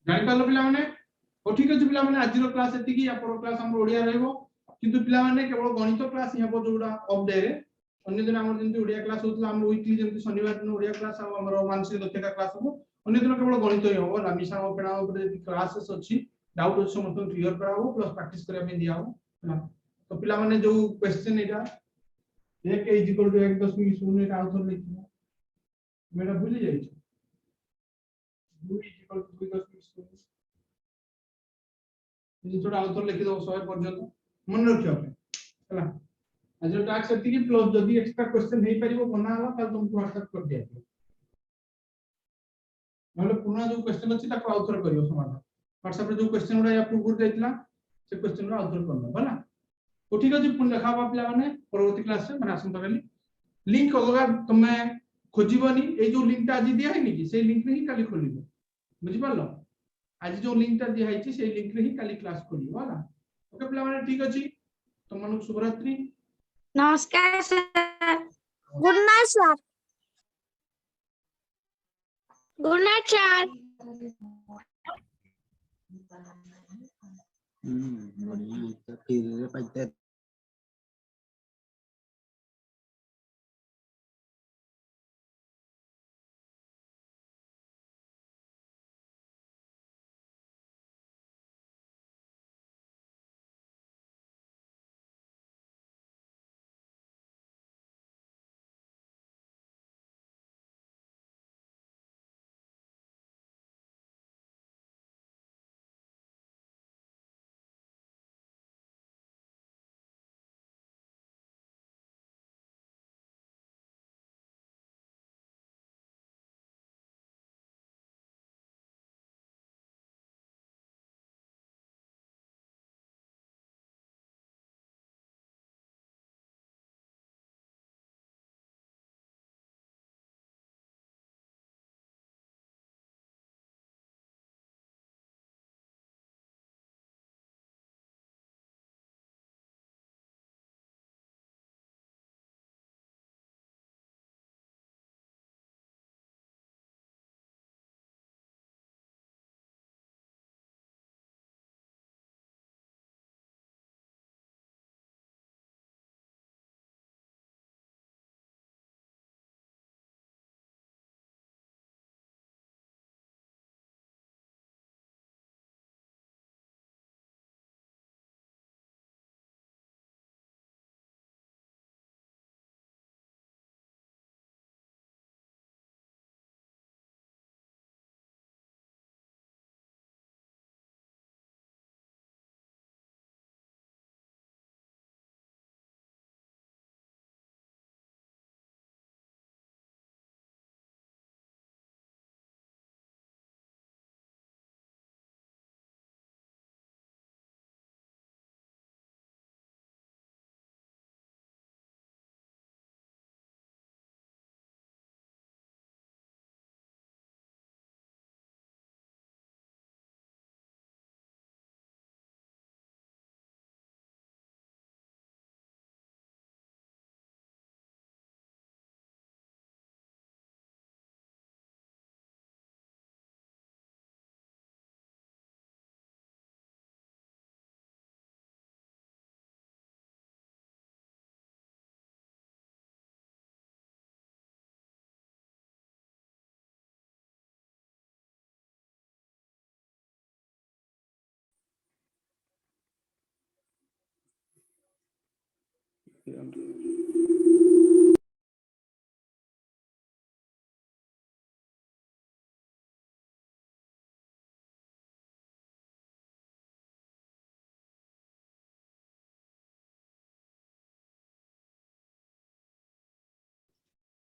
जानि पालो पिला माने ओ ठीक अछि पिला माने आज रो क्लास एति की या पर क्लास हम ओडिया रहबो किंतु पिला माने केवल गणित क्लास हेबो जोडा ऑफ डे रे अन्य दिन हमर जंती ओडिया क्लास होतला हम वीकली जंती शनिवार दिन ओडिया क्लास आ हमर मानसिक दक्षता क्लास हो अन्य दिन केवल गणित ही हो ना मिसा हो पेडा ऊपर जदी क्लासेस अछि डाउट अछि समस्त क्लियर कराबो प्लस प्रैक्टिस करिया में दिया हो ना तो पिला माने जो क्वेश्चन एटा 1 = 1.0 एटा आंसर लिखियो मेरा भूली जाई छ 2 = 2.0 ये छोटा आउटर लिखि दो 100 पर्यंत मन रखियो हला आज जो टास्क एति की प्लस जदी एक्स्ट्रा क्वेश्चन हे परिबो बना हला ताल तुमको व्हाट्सएप कर दिया नले पुना जो क्वेश्चन अछि ताको आउटर करियो समाधान व्हाट्सएप रे जो क्वेश्चन उडा या पूर्व जाइतला से क्वेश्चन रा आउटर करना भला तो ठीक अछि पुन देखा पिला माने परवर्ती क्लास रे माने आसंता काली लिंक अलगा तमे खोजिबनी ए जो लिंक ता आज दिया है नी कि से लिंक रे ही काली खोलिबो बुझि पारलो आज जो लिंक ता दिया है से लिंक रे ही काली क्लास खोलिबो हला ओके पिला माने ठीक अछि तुमनु शुभरात्रि नमस्कार sir good night sir good night sir बढ़िया है तो फिर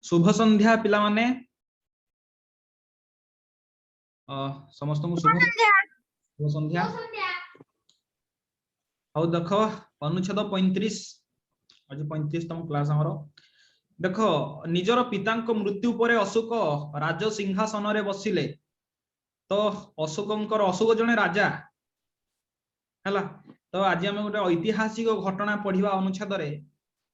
शुभ संध्या पिला माने समस्त को शुभ शुभ संध्या। हौ देख अनुच्छेद 35 आज 35तम क्लास हमरो देख निजर पितांक मृत्यु परे अशोक राज सिंहासन रे बसिले तो अशोक जने राजा हैला। तो आज आम गोटे ऐतिहासिक घटना पढ़िबा अनुच्छेद रे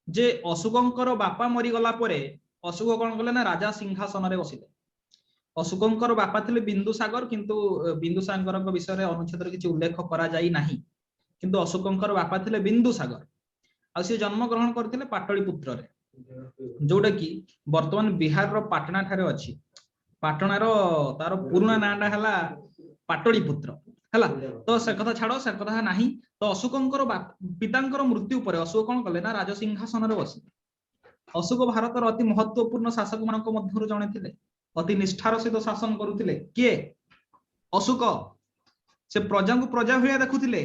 जे अशोकंकर बापा मरी गला परे अशोक कौन कले ना राजा सिंहासन रे बसिले। अशोकंकर बापा थिले बिंदुसागर किंतु बिंदुसागर विषय रे अनुच्छेद रे किछि उल्लेख करा जाई नाही किंतु अशोकंकर बापा थिले बिंदुसागर आ से जन्म ग्रहण करथिले पाटलिपुत्र रे जोडा कि वर्तमान बिहार रो पाटना ठारे अछि। पाटना रो तार पुराना नाटा हला पाटलिपुत्र हला। तो से कथा छाड़ो से कथा नाही। तो अशोकंकर पितांकर मृत्यु परे अशोक कौन कले ना राज सिंहासन रे बसिले। अशोक भारतर अति महत्वपूर्ण शासक मानक मध्यरु जणे थिले अति निष्ठार सहित शासन करुथिले किए अशोक। से प्रजा को प्रजा भलिया देखुथिले।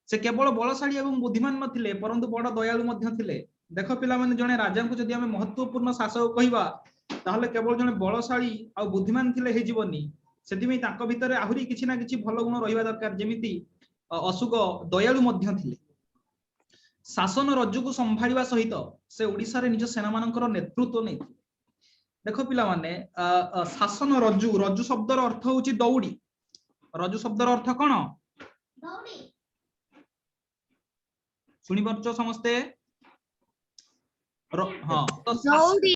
से केवल बलशाली एवं बुद्धिमान नथिले परंतु बड़ दयालु मध्य थिले। देखो पिला माने जणे राजा को जदि हमें महत्वपूर्ण शासक कहिबा ताहले केवल जणे बलशाली आ बुद्धिमान थिले हे जीवनी सेतिमे ताको भितरे आहुरी किछि ना किछि भलो गुण रहिबा दरकार जेमिति अशोक दयालु मध्य थिले। शासन रज्जु को संभाळिबा सहित से ओडिसा रे निज सेना मानकर नेतृत्व नै। देखो पिला माने शासन रज्जु रज्जु शब्दर अर्थ होची दौड़ी। रज्जु शब्दर अर्थ कोन दौड़ी सुनि परछो समस्ते हां तो दौड़ी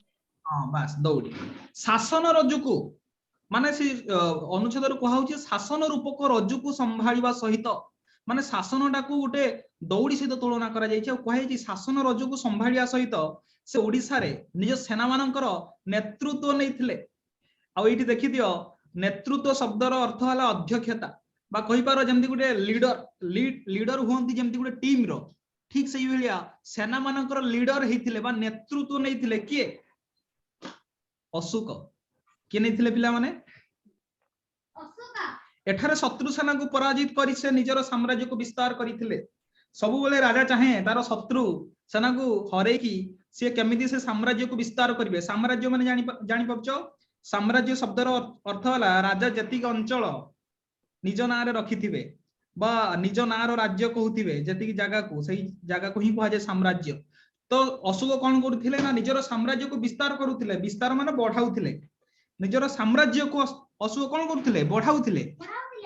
हां बस दौड़ी शासन रज्जु को माने से अनुच्छेद रे कहा होची शासन रूपक रज्जु को संभाळिबा सहित माने शासन टाकू गोटे दौड़ी सहित तुलना करा जायछि। कहे कि शासन रज्जु को संभाळिया सहित से ओडिसा रे निज सेना मानकर नेतृत्व नैथिले। आ एठी देखि दियो नेतृत्व शब्दर अर्थ हला अध्यक्षता बा कहि पारो जेमति गोटे लीडर होंती जेमति गोटे टीम रो ठीक सेही भलिया सेना मानकर लीडर हेथिले बा नेतृत्व नैथिले किए अशोक। के नैथिले पिला माने एठारे शत्रु सेना को पराजित करी से निजर साम्राज्य को विस्तार करिथिले। सबु बेले राजा चाहे तार शत्रु सेना को हरे की से केमिति से साम्राज्य को विस्तार करिवे। साम्राज्य माने जानि पछो साम्राज्य शब्दर अर्थ होला राजा जतिक अंचल निज नाम रे रखिथिबे बा निज नाम रो राज्य कहउथिबे जतिक जागा को सही जागा को ही कहा जाय साम्राज्य। तो अशोक कोन करूथिले ना निजर साम्राज्य को विस्तार करूथिले। विस्तार माने बढ़ाउथिले निजर साम्राज्य को अशोक कोन करूथिले बढ़ाउथिले।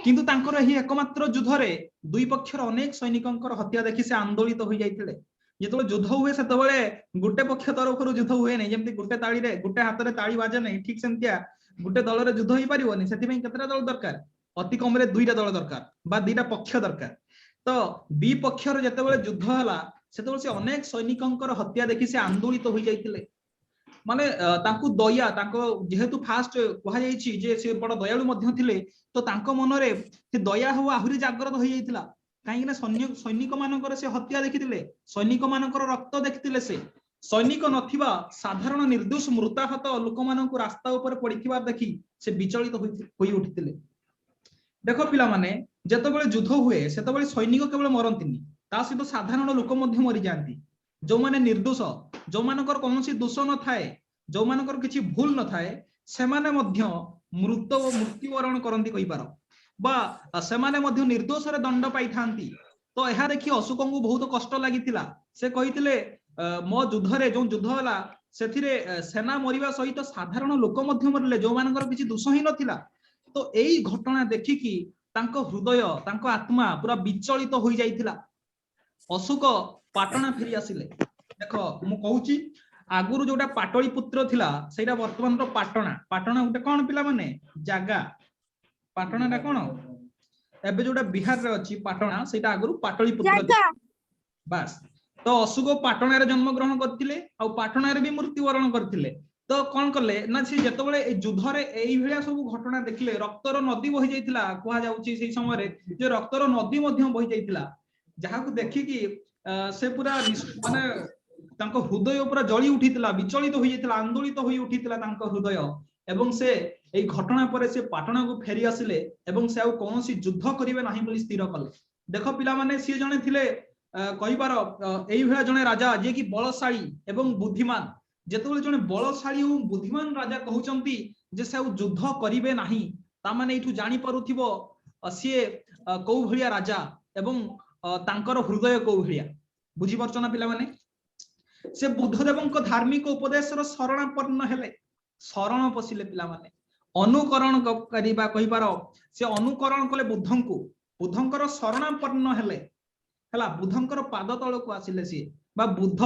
किंतु तांकर एही एकमात्र युद्ध रे दुई पक्षर अनेक सैनिकंकर हत्या देखि से आंदोलित होई जाइथिले। जेतबे युद्ध हुए सेतबेले गुटे पक्ष तरफरु युद्ध हुए नै जेमति गुटे ताळी रे गुटे हाथ रे ताळी बाजे नै ठीक सेमतिया गुटे दल रे युद्ध होई परिबोनी। सेति पई केतरा दल दरकार अति कम रे दुईटा दल दरकार बा दुईटा पक्ष दरकार। तो बी पक्षर जेतबेले युद्ध हला सेतबेले से अनेक सैनिकंकर हत्या देखि से आंदोलित होई जाइथिले। माने तांकु दया तांको जेहेतु फास्ट कहा जायछि जे से बड़ दयालु मध्य थिले तो तांको मन रे से दया हो आहुरी जागृत होई जाइथिला। काहे ना सैनिक मानकर से हत्या देखिथिले सैनिक मानकर रक्त देखिथिले। से सैनिक नथिबा साधारण निर्दोष मृताहत लोक मानकु रास्ता ऊपर पड़िथिबा देखि से विचलित होई उठिथिले। देखो पिला माने जेतबेले युद्ध हुए सेतबेले सैनिक केवल मरंतिनी ता सहित साधारण लोक मध्य मरि जांती। जो माने निर्दोष जो मानकर कोनोसी दोष न थाए जो मानकर किछि भूल न थाए से माने मध्य मृत्युवरण करंती कहि पारो बा से माने मध्य निर्दोष रे दंड पाई थांती। तो एहा देखि अशोक को बहुत कष्ट लागितिला। से कहितिले मो युद्ध रे जो युद्ध होला सेथिरे सेना मरिबा सहित साधारण लोक मध्य मरले जो मानकर किछि दोष ही नथिला। तो एई घटना देखि कि तांको हृदय तांको आत्मा पूरा विचलित होई जाइतिला। अशोक पाटना फेरी आसिले। देखो मु कहूची आगुरु जोटा पाटलिपुत्र थिला सेटा वर्तमान रो पाटना। पाटना गोटे कोन पिला माने जागा पाटना टा कोन एबे जोटा बिहार रे अछि पाटना सेटा आगुरु पाटलिपुत्र बस। तो अशोक पाटना रे जन्म ग्रहण करथिले आ पाटना रे भी मृत्युवरण करथिले। तो कोन करले ना से जेतबेले ए युद्ध रे एई भलिया सब घटना देखिले रक्तर नदी बहि जाइतिला। कहा जाउची सेई समय रे जे रक्तर नदी मध्य बहि जाइतिला जहा को देखि कि से पूरा माने तांको हृदय पूरा जली उठितला विचलित होई जेतला आंदोलित होई उठितला तांको हृदय एवं से एई घटना परे से पाटना को फेरी आसिले एवं से आउ कोनोसी युद्ध करिवे नाही बोली स्थिर कले देखो पिला माने सी जने थिले कहिबार एई भया जने राजा जे कि बलशाली एवं बुद्धिमान जेतबेले जने बलशाली और बुद्धिमान राजा कहउचंती जे से युद्ध करिवे नाही ता माने एठु जानि परुथिबो सी कौ भलिया राजा एवं तांकर हृदय कौ भलिया बुझी परछना पिला माने से बुद्धदेवଙ୍କ धार्मिक उपदेशर शरणापन्न हेले शरण पशिले पिला माने अनुकरण करिबा कहिबार से अनुकरण कले बुद्धंकु बुद्धंकर शरणापन्न हेले हला बुद्धंकर पाद तळ को आसिले सी बा बुद्ध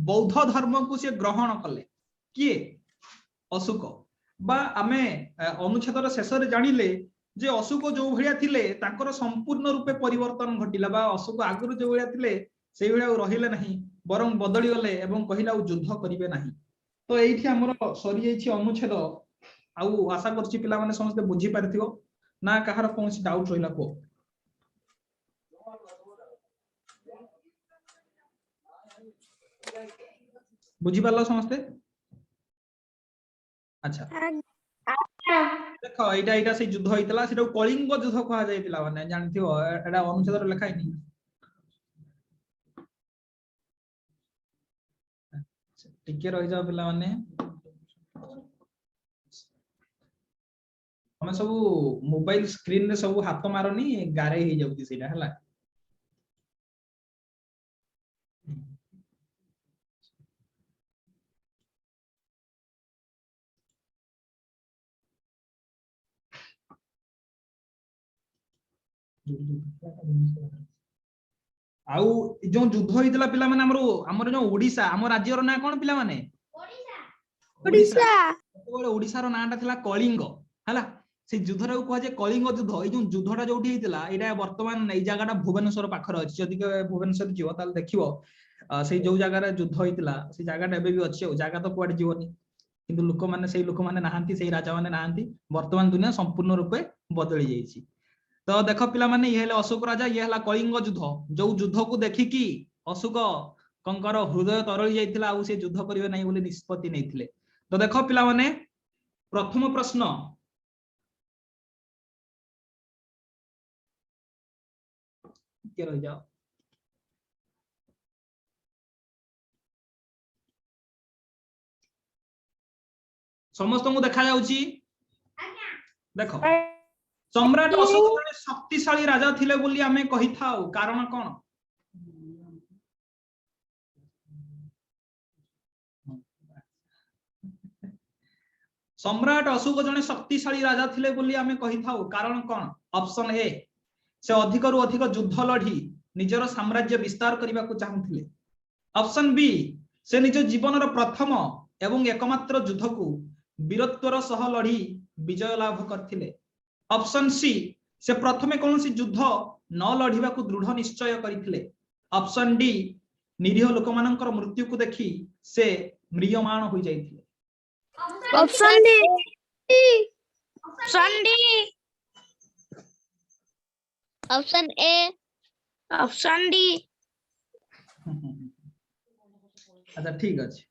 बौद्ध धर्म को से ग्रहण कले किए अशोक बा आमे अनुच्छेदर शेष रे जानिले जे अशोक जो भलिया थिले तांकर संपूर्ण रूपे परिवर्तन घटिला बा अशोक आगुरु जो भलिया थिले से भलिया रहिले नाही बरं बदली गले एवं कहिला युद्ध करिवे नाही तो एठी हमर सरी जाईछि अनुच्छेद आउ आशा करछि पिला माने समस्त बुझी पारथियो ना कहार कोनसी डाउट रहिला को बुझी पारला समस्त अच्छा देखो एटा एटा से युद्ध होइतला सेटा कलिंग युद्ध कहा जाय पिला माने जानथियो एटा अनुच्छेद रे लिखा है टिके रही जाओ पिला माने हमें सब मोबाइल स्क्रीन रे सब हाथ मारनी गारे ही जाउती सेटा हला आउ जो युद्ध होइतला पिला माने हमर जो ओडिसा हमर राज्य रो ना कोन पिला माने ओडिसा ओडिसा रो नाटा थिला कलिंग हला से युद्ध रे को जे कलिंग युद्ध ए जो युद्धटा जोठी हितला एटा वर्तमान ए जगाटा भुवनेश्वर पाखर अछि जदि के भुवनेश्वर जीव ताल देखिवो से जो जगह रे युद्ध होइतला से जगाटा एबे भी अछि जगह तो कोड जीवनी किंतु लोक माने सेई लोक माने नाहंती सेई राजा माने नाहंती वर्तमान दुनिया संपूर्ण रूपे बदली जाईछि तो देख पिला माने ये हेले अशोक राजा ये हला कलिंग युद्ध जो युद्ध को देखि कि अशोक कंकर हृदय तरली जाइथिला आ से युद्ध करिवे नै बोली निष्पत्ति नैथिले तो देख पिला माने प्रथम प्रश्न के रह जाओ समस्त को देखा जाउची देखो सम्राट अशोक जने शक्तिशाली राजा थिले बोली आमे कहि थाउ कारण कोन सम्राट अशोक जने शक्तिशाली राजा थिले बोली आमे कहि थाउ कारण कोन ऑप्शन ए से अधिक रु अधिक युद्ध लढी निजर साम्राज्य विस्तार करबा को चाहुथिले ऑप्शन बी से निज जीवन रो प्रथम एवं एकमात्र युद्ध को वीरत्वर सह लढी विजय लाभ करथिले ऑप्शन सी से प्रथमे कोनसी युद्ध न लढिबा को दृढ़ निश्चय करिथिले ऑप्शन डी निरीह लोकमानकर मृत्यु को देखि से म्रियमाण होई जाइथिले option D option D option A option D अच्छा ठीक अछि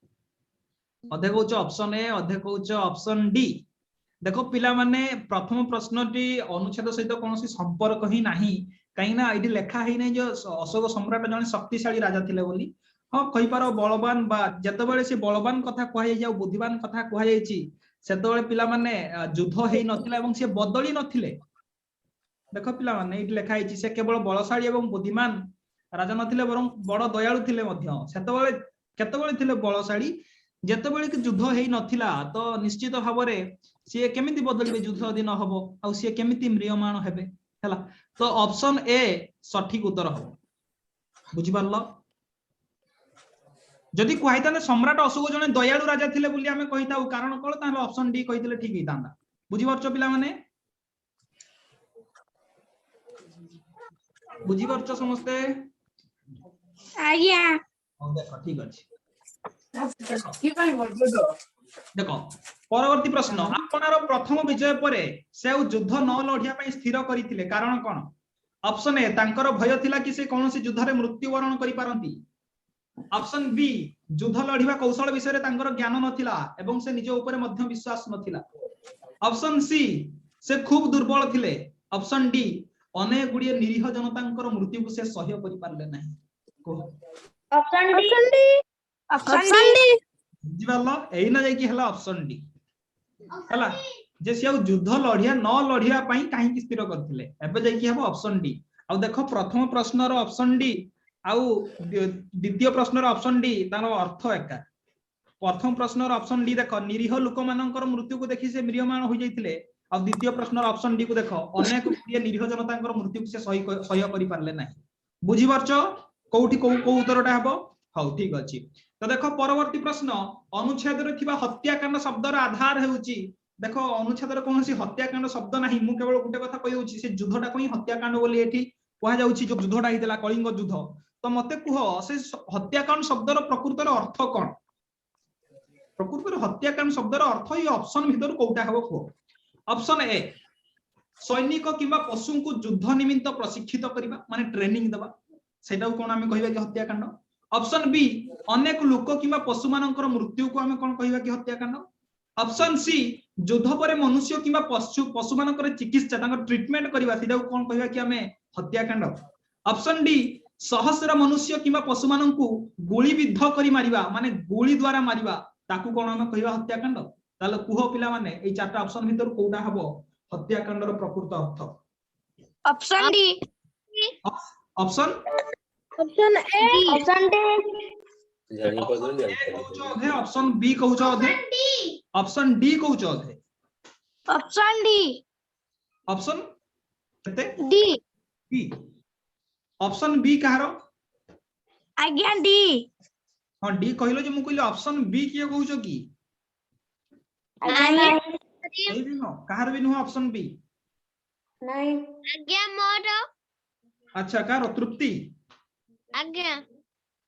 अधे कहउछ ऑप्शन ए अधे कहउछ ऑप्शन डी देखो पिला माने प्रथम प्रश्नटी अनुच्छेद सहित कोनोसी संपर्क ही नाही काई ना एठी लेखा ही नै जो अशोक सम्राट जने शक्तिशाली राजा थिले बोली हां कहि पारो बलवान बा जतबेले से बलवान कथा कहै जाय जाउ बुद्धिमान कथा कहै जायछि सेतबेले पिला माने युद्ध हेई नथिला एवं से बदली नथिले देखो पिला माने एठी लेखा हिछि से केवल बलशाली एवं बुद्धिमान राजा नथिले बरं बड़ दयालु थिले मध्य सेतबेले केतबेले थिले बलशाली जेतबेले कि युद्ध हेई नथिला तो निश्चित भाबरे सी केमिति बदलिबे युद्ध दिन हबो आ सी केमिति म्रियमाण हेबे हला तो ऑप्शन ए सठिक उत्तर हबो बुझि पारलो जदि कहैताने सम्राट अशोक जने दयालु राजा थिले बोली हमें कहिताउ कारण कोन ताले ऑप्शन डी कहितले ठीक हितांदा बुझि परछो पिला माने बुझि परछो समस्ते आज्ञा देखो ठीक अछि देखो परवर्ती प्रश्न आपनार प्रथम विजय परे से युद्ध न लढिया पई स्थिर करिथिले कारण कोन ऑप्शन ए तांकर भय थिला कि से कोनोसी युद्ध रे मृत्युवरण करि पारंती ऑप्शन बी युद्ध लड़िबा कौशल विषय तांकर ज्ञान नथिला एवं से निज ऊपर मध्य विश्वास नथिला। ऑप्शन सी से खूब दुर्बल थिले। ऑप्शन डी अनेक गुड़िए निरीह जनतांकर मृत्यु को से सह्य करि पारले नाही। ऑप्शन डी ऑप्शन डी बुझिबालो एई ना जाई कि हला ऑप्शन डी हला जे से युद्ध लड़िया न लड़िया पई काहे कि स्थिर करथिले एबे जाई कि हबो ऑप्शन डी। आ देखो प्रथम प्रश्न रो ऑप्शन डी आउ द्वितीय प्रश्न रो ऑप्शन डी तार अर्थ एका। प्रथम प्रश्न रो ऑप्शन डी देखो निरीह लोक मानकर मृत्यु को देखि से म्रियमाण हो जाइथिले। आ द्वितीय प्रश्न रो ऑप्शन डी को देखो अनेक गुड़िए निरीह जनतांकर मृत्यु को से सह्य करि पारले नाही। बुझि परछो कोउठी को उत्तरटा हबो। हाउ ठीक अछि। तो देखो परवर्ती प्रश्न अनुच्छेद रे थिबा हत्याकांड शब्दर आधार हेउची। देखो अनुच्छेद रे कोनोसी हत्याकांड शब्द नाही। मु केवल गुटे कथा कहि होची से युद्धटा कोई हत्याकांड बोली एठी कहा जाउची जो युद्धटा हितला कलिंग युद्ध। तो मते कुह से हत्याकांड शब्दर प्रकृतर अर्थ कोन। प्रकृतर हत्याकांड शब्दर अर्थ ई ऑप्शन भीतर कोउटा हबो कुह। ऑप्शन ए सैनिक किबा पशु को युद्ध निमित्त प्रशिक्षित करिबा माने ट्रेनिंग देबा सेटा कोन आमे कहिबा कि हत्याकांड। ऑप्शन बी अनेक लोक किबा पशु मानकर मृत्यु को आमे कोन कहिबा कि हत्याकांड। ऑप्शन सी युद्ध पर मनुष्य किबा पशु मानकर चिकित्सा तांकर ट्रीटमेंट करिबा सेटा कोन कहिबा कि आमे हत्याकांड। ऑप्शन डी सहस्र मनुष्य किबा पशु माननकु गोली विद्ध करि मारिबा माने गोली द्वारा मारिबा ताकू कोन आमे कहिबा हत्याकांड। ताले कुह पिला माने ए चारटा ऑप्शन भीतर कोउटा हबो हत्याकांड रो प्रकृत अर्थ। Option D option option A option D option B कहूछ अधे ऑप्शन डी कहूछ अधे ऑप्शन डी ऑप्शन केते डी बी ऑप्शन बी कहारो आज्ञा डी। हां डी कहिलो जे मु कहिलो ऑप्शन बी किए कहूछ की नहीं एई भी नो कहार भी नो ऑप्शन बी नहीं आज्ञा मोर अच्छा कहारो तृप्ति आज्ञा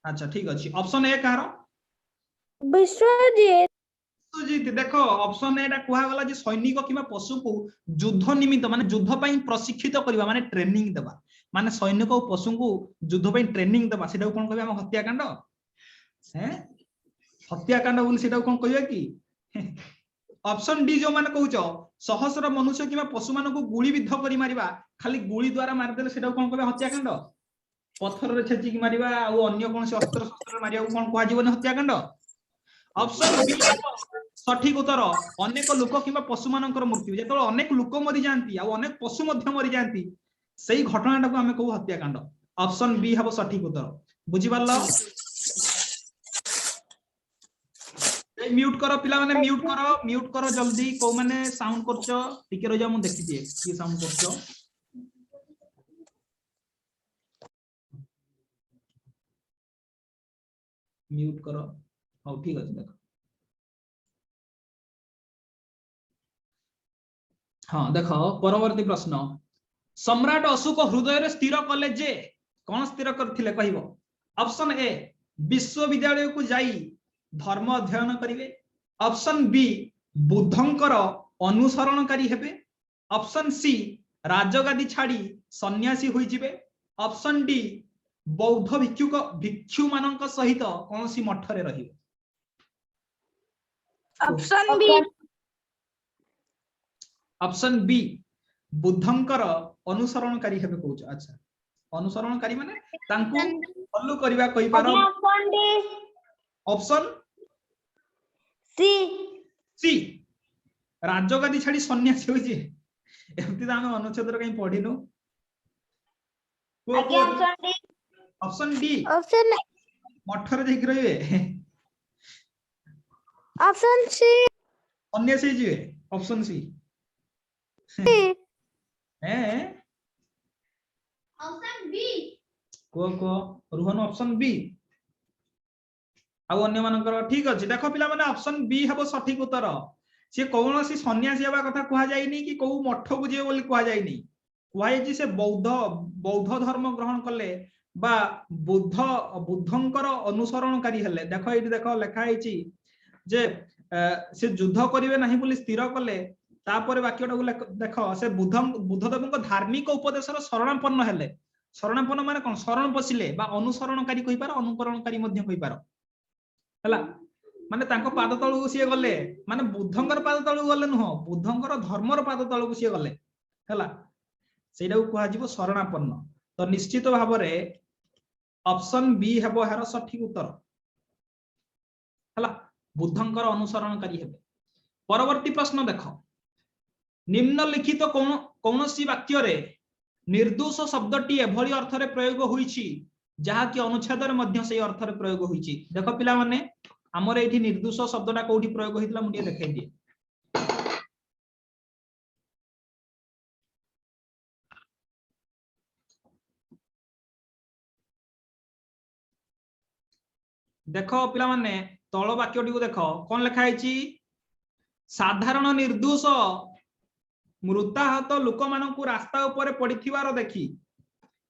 अच्छा ठीक अछि। ऑप्शन ए कहारो विश्वजीत सुजीत। देखो ऑप्शन एटा कुहा गला जे सैनिक किबा पशु को युद्ध निमित्त माने युद्ध पई प्रशिक्षित करबा माने ट्रेनिंग देबा माने सैनिक और पशु को युद्ध पई ट्रेनिंग देबा सेटा कोन कहबा हम हत्याकांड हैं हत्याकांड बोली सेटा कोन कहबा की। ऑप्शन डी जो माने कहूछ सहस्र मनुष्य किबा पशु मान को गुली विद्ध करि मारिबा खाली गुली द्वारा मार देले सेटा कोन कहबा हत्याकांड। पत्थर रे छेची की मारिबा आ अन्य कोन से अस्त्र शस्त्र मारिया कोन कहआ जीवन हत्याकांड। ऑप्शन बी सठिक उत्तर अनेक लोक किबा पशु मानकर मृत्यु जेतो अनेक लोक मरि जानती आ अनेक पशु मध्य मरि जानती सेही घटनाटा को हमें कहू हत्याकांड। ऑप्शन बी हबो सठिक उत्तर। बुझि पारलो ए म्यूट करो पिला माने म्यूट करो जल्दी को माने साउंड करछो टिके रह जा मु देखि दिए की साउंड करछो। म्यूट करो हां ठीक अछि देखो हाँ देखो परवर्ती प्रश्न सम्राट अशोक हृदय रे स्थिर कले जे कौन स्थिर करथिले कहिबो। ऑप्शन ए विश्वविद्यालय को जाई धर्म अध्ययन करिवे। ऑप्शन बी बुद्धंकर अनुसरणकारी हेबे। ऑप्शन सी राजगादी छाड़ी सन्यासी होई जिवे। ऑप्शन डी बौद्ध भिक्षु मानक सहित कोनसी मठ रे रहिबे। ऑप्शन बी ऑप्शन बी बुद्धंकर अनुसरणकारी हेबे कहूछ। अच्छा अनुसरणकारी माने तांको फॉलो करबा कहि पारो। Option D option C C राजगादी छाड़ी सन्यासी होई जे एमति हम अनुच्छेद रे कहीं पढिनु। Option D option D option मठ रे देख रहिबे। ऑप्शन सी सन्यासी जिवे। ऑप्शन सी हैं ऑप्शन बी को रोहन ऑप्शन बी आ अन्य मानकर ठीक अछि। देखो पिला माने ऑप्शन बी हबो सठिक उत्तर। से कोनोसी सन्यासी हेबा कथा कुहा जाई नै कि को मठ बुझे बोली कुहा जाई नै कुहा जे से बौद्ध धर्म ग्रहण करले बा बुद्धंकर अनुसरणकारी हेले। देखो एठी देखो लेखा आइची जे से युद्ध करिवे नाही बोली स्थिर करले तापर वाक्यटा देखो से बुद्धदेव धार्मिक उपदेशर शरणापन्न हेले शरणापन्न माने कोन शरण पसिले बा अनुसरणकारी कहि पार अनुकरणकारी मध्य कहि पार हला माने तांको पाद तळु सिए गले माने बुद्धंकर पाद तळु गले नुह बुद्धंकर धर्मर पाद तळु सिए गले हला सेटा को कहा जीवो शरणापन्न तो निश्चित भाव रे ऑप्शन बी हेबो हार सठिक उत्तर हला बुद्धंकर अनुसरणकारी हेबे परवर्ती प्रश्न देखो निम्नलिखित कौनसी वाक्य रे निर्दोष शब्दटी एभली अर्थ रे प्रयोग होईछि जहा कि अनुच्छेद रे मध्य सेही अर्थ रे प्रयोग होईछि देखो पिला माने हमर एठी निर्दोष शब्दटा कोठी प्रयोग होइतला मुटिए देखाइ दिए देखो पिला माने तळ वाक्यटी को देखो कोन लिखा हैछि साधारण निर्दोष मृताहत लोक मानकु रास्ता ऊपर पड़िथिवार देखि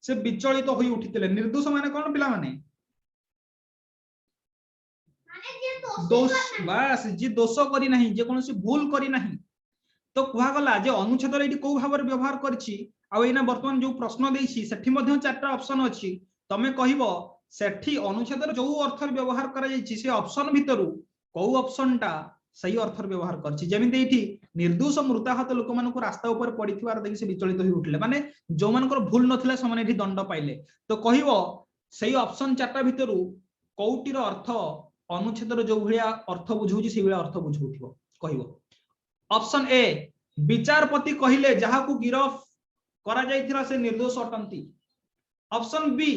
से विचलित होई उठितिले निर्दोष माने कोन पिला माने दोष बस जी दोष करी नहीं जे कोनसी भूल करी नहीं तो कुहा गला जे अनुच्छेद रे को भाव रे व्यवहार करछि आ एना वर्तमान जो प्रश्न देछि सेठी मध्य चारटा ऑप्शन अछि तमे कहिबो सेठी अनुच्छेद रे जो अर्थ रे व्यवहार करा जायछि से ऑप्शन भितरु को ऑप्शन टा सही अर्थ रे व्यवहार करछि जेमिति एठी निर्दोष मृताहत लोक मानकु रास्ता ऊपर पड़िथिवार देखि से विचलित होई उठले माने जो मानकर भूल नथिले समान एठी दंड पाइले तो कहिबो सही ऑप्शन चारटा भितरु कोउटीर अर्थ अनुच्छेद रे जो भलिया अर्थ बुझौछि से भलिया अर्थ बुझौथिबो कहिबो ऑप्शन ए विचारपति कहिले जहाकु गिरफ करा जायथिरा से निर्दोष अटंती ऑप्शन बी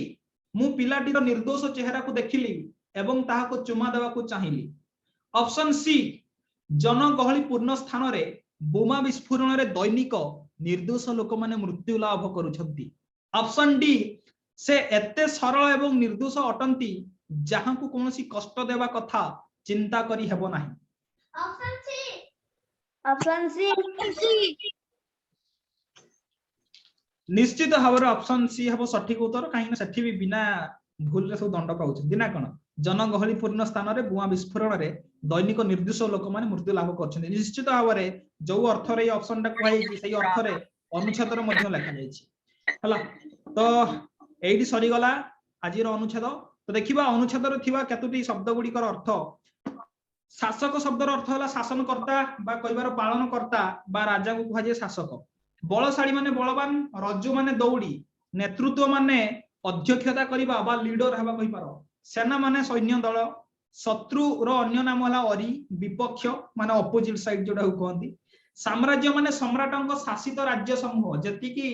मु पिलाटीर निर्दोष चेहरा को देखिली एवं ताहाको चुमा देवा को चाहिली ऑप्शन सी जनगहली पूर्ण स्थान रे बोमा विस्फोरण रे दैनिक निर्दोष लोक माने मृत्यु लाभ करूछंती ऑप्शन डी से एते सरल एवं निर्दोष अटंती जहां को कोनोसी कष्ट देवा कथा चिंता करी हेबो नाही ऑप्शन सी निश्चित भाव ऑप्शन सी हेबो सठिक उत्तर काहे सेठी भी बिना भूल रे सब दंड पाउछंती ना कोन जनगहली पूर्ण स्थान रे बोमा विस्फोरण रे दैनिक निर्दोष लोक माने मृत्यु लाभ करछंती निश्चित भाव रे जो अर्थ रे ऑप्शन टा कहै छी सही अर्थ रे अनुच्छेद रे मध्ये लिखा जाय छी हला तो एडी सरी गला आजिर अनुच्छेद तो देखिबा अनुच्छेद रे थिबा केतुटी शब्द गुडी कर अर्थ शासक शब्दर अर्थ होला शासनकर्ता बा कहिबार पालनकर्ता बा राजा को कहा जाय शासक बलशाली माने बलवान रज्जु माने दौड़ी नेतृत्व माने अध्यक्षता करिबा बा लीडर हेबा कहि पारो सेना माने सैन्य दल शत्रु रो अन्य नाम होला अरी विपक्ष माने अपोजिट साइड जोडा कहंती साम्राज्य माने सम्राटंक शासित राज्य समूह जति की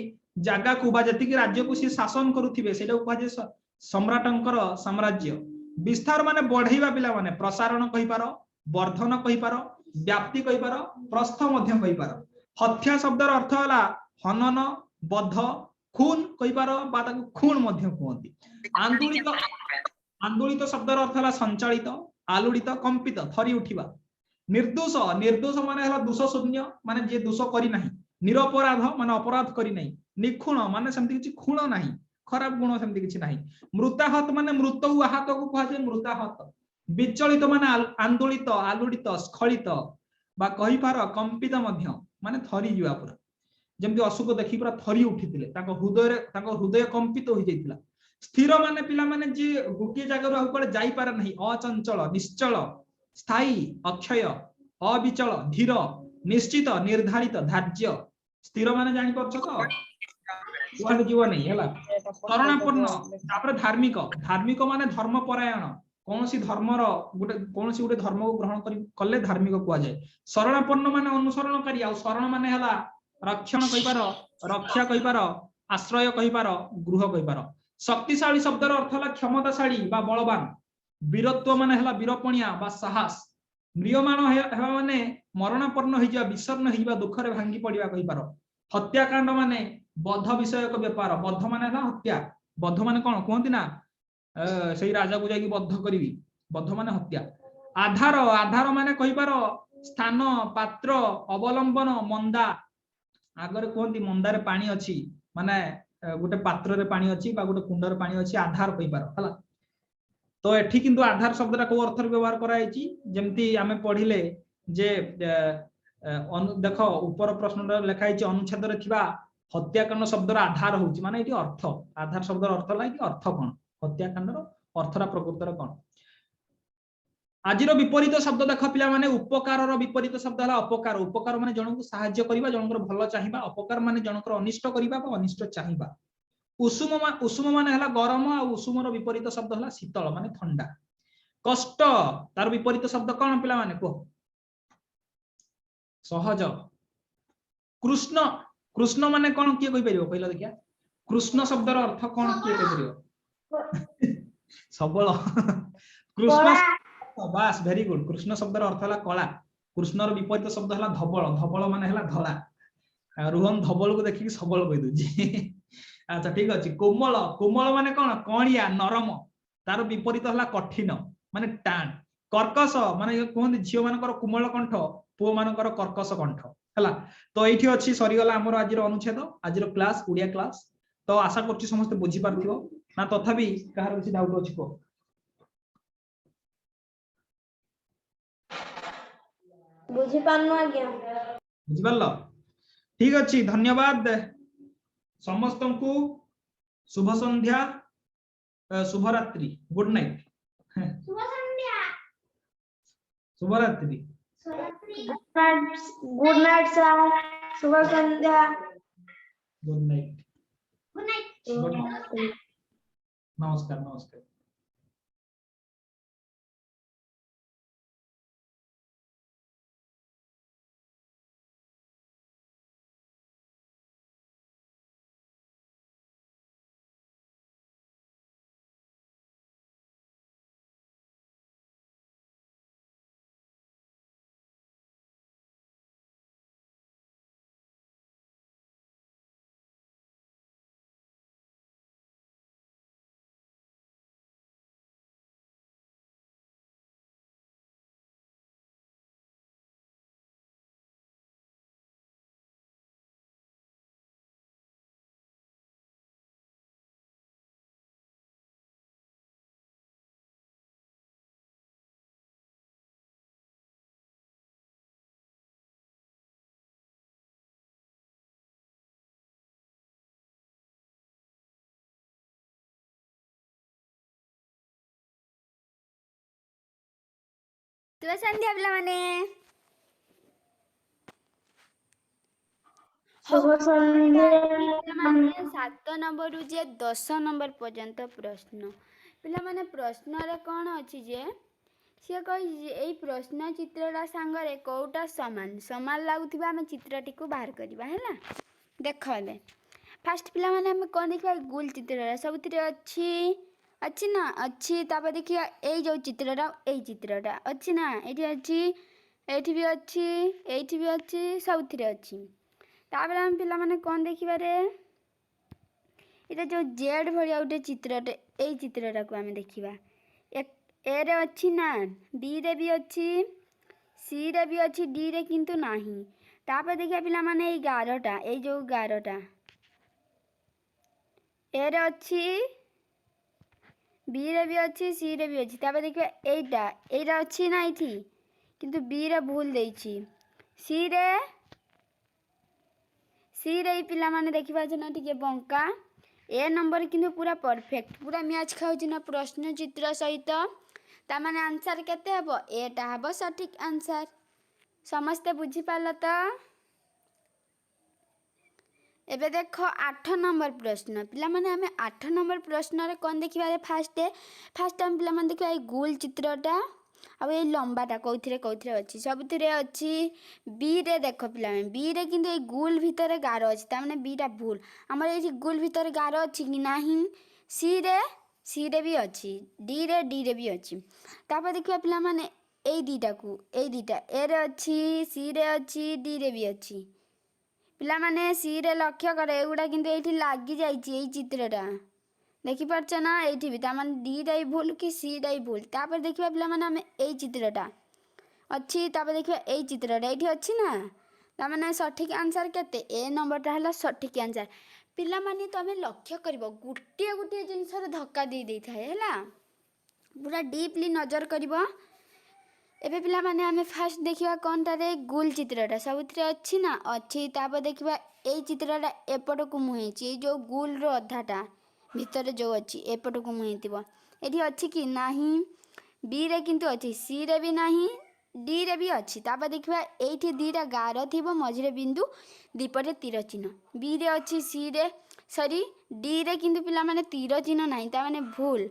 जागा को बा जति की राज्य को सी शासन करूथिबे सेटा को कहा जाय सम्राटंकर साम्राज्य विस्तार माने बढ़ाइबा पिला माने प्रसारण कहि पारो वर्धन कहि पारो व्याप्ति कहि पारो प्रस्थ मध्य कहि पारो हत्या शब्दर अर्थ होला हनन बध खून कहि पारो बा ताको खून मध्य कहंती आंदोलित शब्दर अर्थ होला संचालित आलुड़ित कंपित थरी उठिबा निर्दोष निर्दोष माने होला दोष शून्य माने जे दोष करी नाही निरपराध माने अपराध करी नाही निखुण माने सेमति किछि खूण नाही खराब गुण सेमति किछि नाही मृताहत माने मृत आहत को कहा जाय मृताहत विचलित माने आंदोलित आलुड़ित स्खलित बा कहि पार कंपित मध्य माने थरी जिवा पुरा जेमति अशोक देखि पुरा थरी उठितिले ताको हृदय कंपित होई जायतिला स्थिर माने पिला माने जे गोटे जगह रु कोले जाई पार नाही अचंचल निश्चल स्थायी अक्षय अविचल धीर निश्चित निर्धारित धार्य स्थिर माने जानि परछ तो कुआडे जीव नहीं हैला शरणापन्न तापर धार्मिक धार्मिक माने धर्मपरायण कोनसी धर्मर गोटे धर्म को ग्रहण कले धार्मिक कुआ जाय शरणापन्न माने अनुसरणकारी आ शरण माने हला रक्षण कहि पार रक्षा कहि पार आश्रय कहि पार गृह कहि पार शक्तिशाली शब्दर अर्थ हला क्षमताशाली बा बलवान वीरत्व माने हला वीरपणिया बा साहस म्रियमाण हेबा माने मरणापन्न होई जा विसर्ण होइबा दुख रे भांगी पडिबा कहि पार हत्याकांड माने बध विषयक व्यापार बध माने हला हत्या बध माने कोन कहंती ना सेही राजा को जाई बद्ध करिवि बद्ध माने हत्या आधार आधार माने कहि पार स्थान पात्र अवलंबन मंदा आगर कहंती मंदारे पानी अछि माने गोटे पात्र रे पानी अछि बा गोटे कुंड रे पानी अछि आधार कहि पार हला तो एठी किंतु आधार शब्दटा को अर्थ व्यवहार करायछि जेमति आमे पढिले जे देखो ऊपर प्रश्नटा लिखा हैछि अनुच्छेद रे थिबा हत्याकांड शब्दर आधार होची माने एठी अर्थ आधार शब्दर अर्थ ला कि अर्थ कोन हत्याकांडर अर्थरा प्रकृतर कोन आजिर विपरीत शब्द देख पिला माने उपकारर विपरीत शब्द हला अपकार उपकार माने जनक सहाय्य करिबा जनकर भलो चाहिबा अपकार माने जनकर अनिष्ट करिबा बा अनिष्ट चाहिबा उषुम माने हला गरम आ उषुमर विपरीत शब्द हला शीतल माने ठंडा कष्ट तार विपरीत शब्द कोन पिला माने को सहज कृष्ण कृष्ण माने कोन किए कहि परियो पहिला देखिया कृष्ण शब्दर अर्थ कोन किए कहि परियो सबल कृष्ण बास वेरी गुड कृष्ण शब्दर अर्थ हला कला कृष्णर विपरीत शब्द हला धवल धवल माने हला धला रोहन धवल को देखि सबल कहि दोजी अच्छा ठीक अछि कोमल कोमल माने कोन कणिया नरम तार विपरीत हला कठिन माने टाण कर्कश माने कोन झियो मानकर कोमल कंठ पुओ मानकर कर्कश कंठ हला तो एठी अछि सरीगला हमर आजिर अनुच्छेद आजिर क्लास उडिया क्लास तो आशा करछि समस्त बुझी पारथिबो ना तथापि कहार किछि डाउट अछि को बुझी पानु आज्ञा बुझी पारलो ठीक अछि धन्यवाद समस्त को शुभ संध्या शुभ रात्रि गुड नाइट शुभ संध्या शुभ रात्रि गुड नाइट सर शुभ संध्या गुड नाइट गुड नाइट नमस्कार नमस्कार शुभ संध्या पिला माने शुभ संध्या पिलामाने 7 नंबर रु जे 10 नंबर पर्यंत प्रश्न पिलामाने प्रश्न रे कोन अछि जे से कहि एई प्रश्न चित्ररा संगरे कोउटा समान समान लागुथिबा हम चित्रटी को बाहर करबा हैला देखले फर्स्ट पिलामाने हम कोन देखबा गोल चित्ररा सबथिरे अछि ना अछि तापर देखिया एई जो चित्रटा अछि ना एठी अछि एठी भी अछि एठी भी अछि सबथिरे अछि तापर हम पिला माने कोन देखिबा रे एटा जो जेड भलिया उठे चित्रटे एई चित्रटा को हम देखिबा ए रे अछि ना बी रे भी अछि सी रे भी अछि डी रे किंतु नाही तापर देखिया पिला माने एई गारटा एई जो गारटा ए रे अछि बी रे भी अछि सी रे भी अछि तापर देखिया एईटा अछि ना एठी किंतु बी रे भूल देइछि सी रे पिला माने देखिबा जना टिके बंका ए नंबर किंतु पूरा परफेक्ट पूरा मैच खाउछि ना प्रश्न चित्र सहित ता माने आंसर केते हबो एटा हबो सठिक आंसर समस्त बुझी पाल त एबे देखो 8 नंबर प्रश्न पिला माने हमें 8 नंबर प्रश्न रे कोन देखिबा रे फर्स्ट टाइम पिला माने देखिबा ए गोल चित्रटा अब ए लंबाटा कोथिरे अछि सबथिरे अछि बी रे देखो पिला में बी रे किंतु ए गोल भितरे गारो अछि ता माने बी टा भूल हमर एठी गोल भितरे गारो अछि कि नाही सी रे भी अछि डी रे भी अछि तापर देखिबा पिला माने ए दीटा ए रे अछि सी रे अछि डी रे भी अछि पिला माने सी रे लक्ष्य करे एगुडा किंतु एठी लागि जाईछि एई चित्रटा देखि परछ ना एठी भी ता माने डी रे भूल कि सी रे भूल तापर देखिबा पिला माने हम एई चित्रटा अछि तापर देखिबा एई चित्रटा एठी अछि ना ता माने सठिक आंसर केते ए नंबरटा हला सठिक आंसर पिला माने तमे लक्ष्य करबो गुटिए जिंस रे धक्का दे थाए हला पूरा डीपली नजर करबो एबे पिला माने आमे फास्ट देखिबा कोनटा रे गोल चित्रटा सबुथिरे अछि ना अछि तापर देखिबा एई चित्रटा एपट को मुहेची ए जो गोल रो अधाटा भितर जो अछि एपट को मुहेतिबो एठी अछि कि नाही बी रे किंतु अछि सी रे भी नाही डी रे भी अछि तापर देखिबा एठी दीटा गार थिबो मझिरे बिंदु दीपटे तीर चिन्ह बी रे अछि सी रे सॉरी डी रे किंतु पिला माने तीर चिन्ह नाही ता माने भूल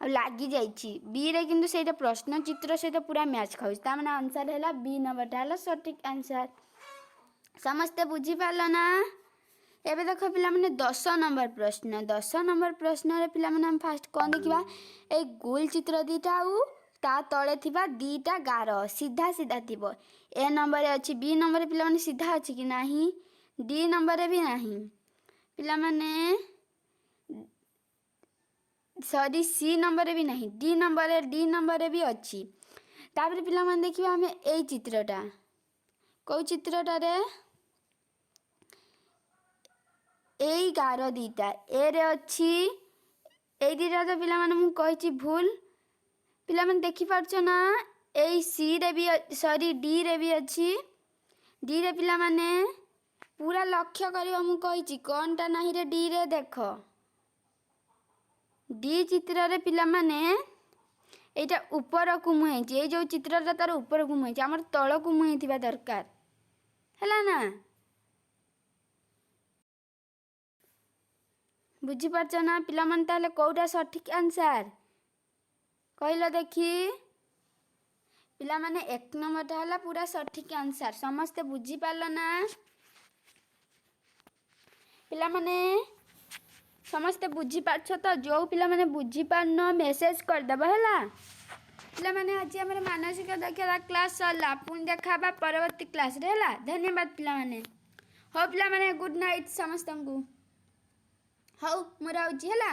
अब लागी जाइछि बी रे किंतु सेटा प्रश्न चित्र सहित पूरा मैच खाउछ ता माने आंसर हैला बी नंबरटा हैला सटीक आंसर समस्त बुझी पारलो ना एबे देखो पिला माने 10 नंबर प्रश्न रे पिला माने हम फास्ट कोन देखिबा ए गोल चित्र दीटा आउ ता तळे थिबा दीटा गार सीधा सीधा थिबो ए नंबर रे अछि बी नंबर रे पिला माने सीधा अछि कि नाही डी नंबर रे भी नाही पिला माने सॉरी सी नंबर रे भी नहीं डी नंबर रे भी अच्छी तापर पिला माने देखिबा हमें एई चित्रटा को चित्रटा रे एई गार दीटा ए रे अच्छी एई दीटा तो पिला माने मु कहिची भूल पिला माने देखि पारछो ना एई सी रे भी सॉरी डी रे भी अच्छी डी रे पिला माने पूरा लक्ष्य करियो मु कहिची कोनटा नाही रे डी रे देखो डी चित्र रे पिला माने एटा ऊपर को मुहेची ए जो चित्रटा तार ऊपर को मुहेची हमर तळ को मुहेथिबा दरकार हैला ना बुझी पारछ ना पिला मन ताले कोउटा सठिक आंसर कहलो देखी पिला माने 1 नंबरटा हला पूरा सठिक आंसर समस्त बुझी पारलो ना पिला माने समस्त बुझी पारछ तो जो पिला माने बुझी पारनो मेसेज कर दबो हैला पिला माने आज हमर मानसिक दक्षता क्लास सरला पुन देखाबा परवर्ती क्लास रे हैला धन्यवाद पिला माने हो पिला माने गुड नाइट समस्त को हो मोरा उजी हैला।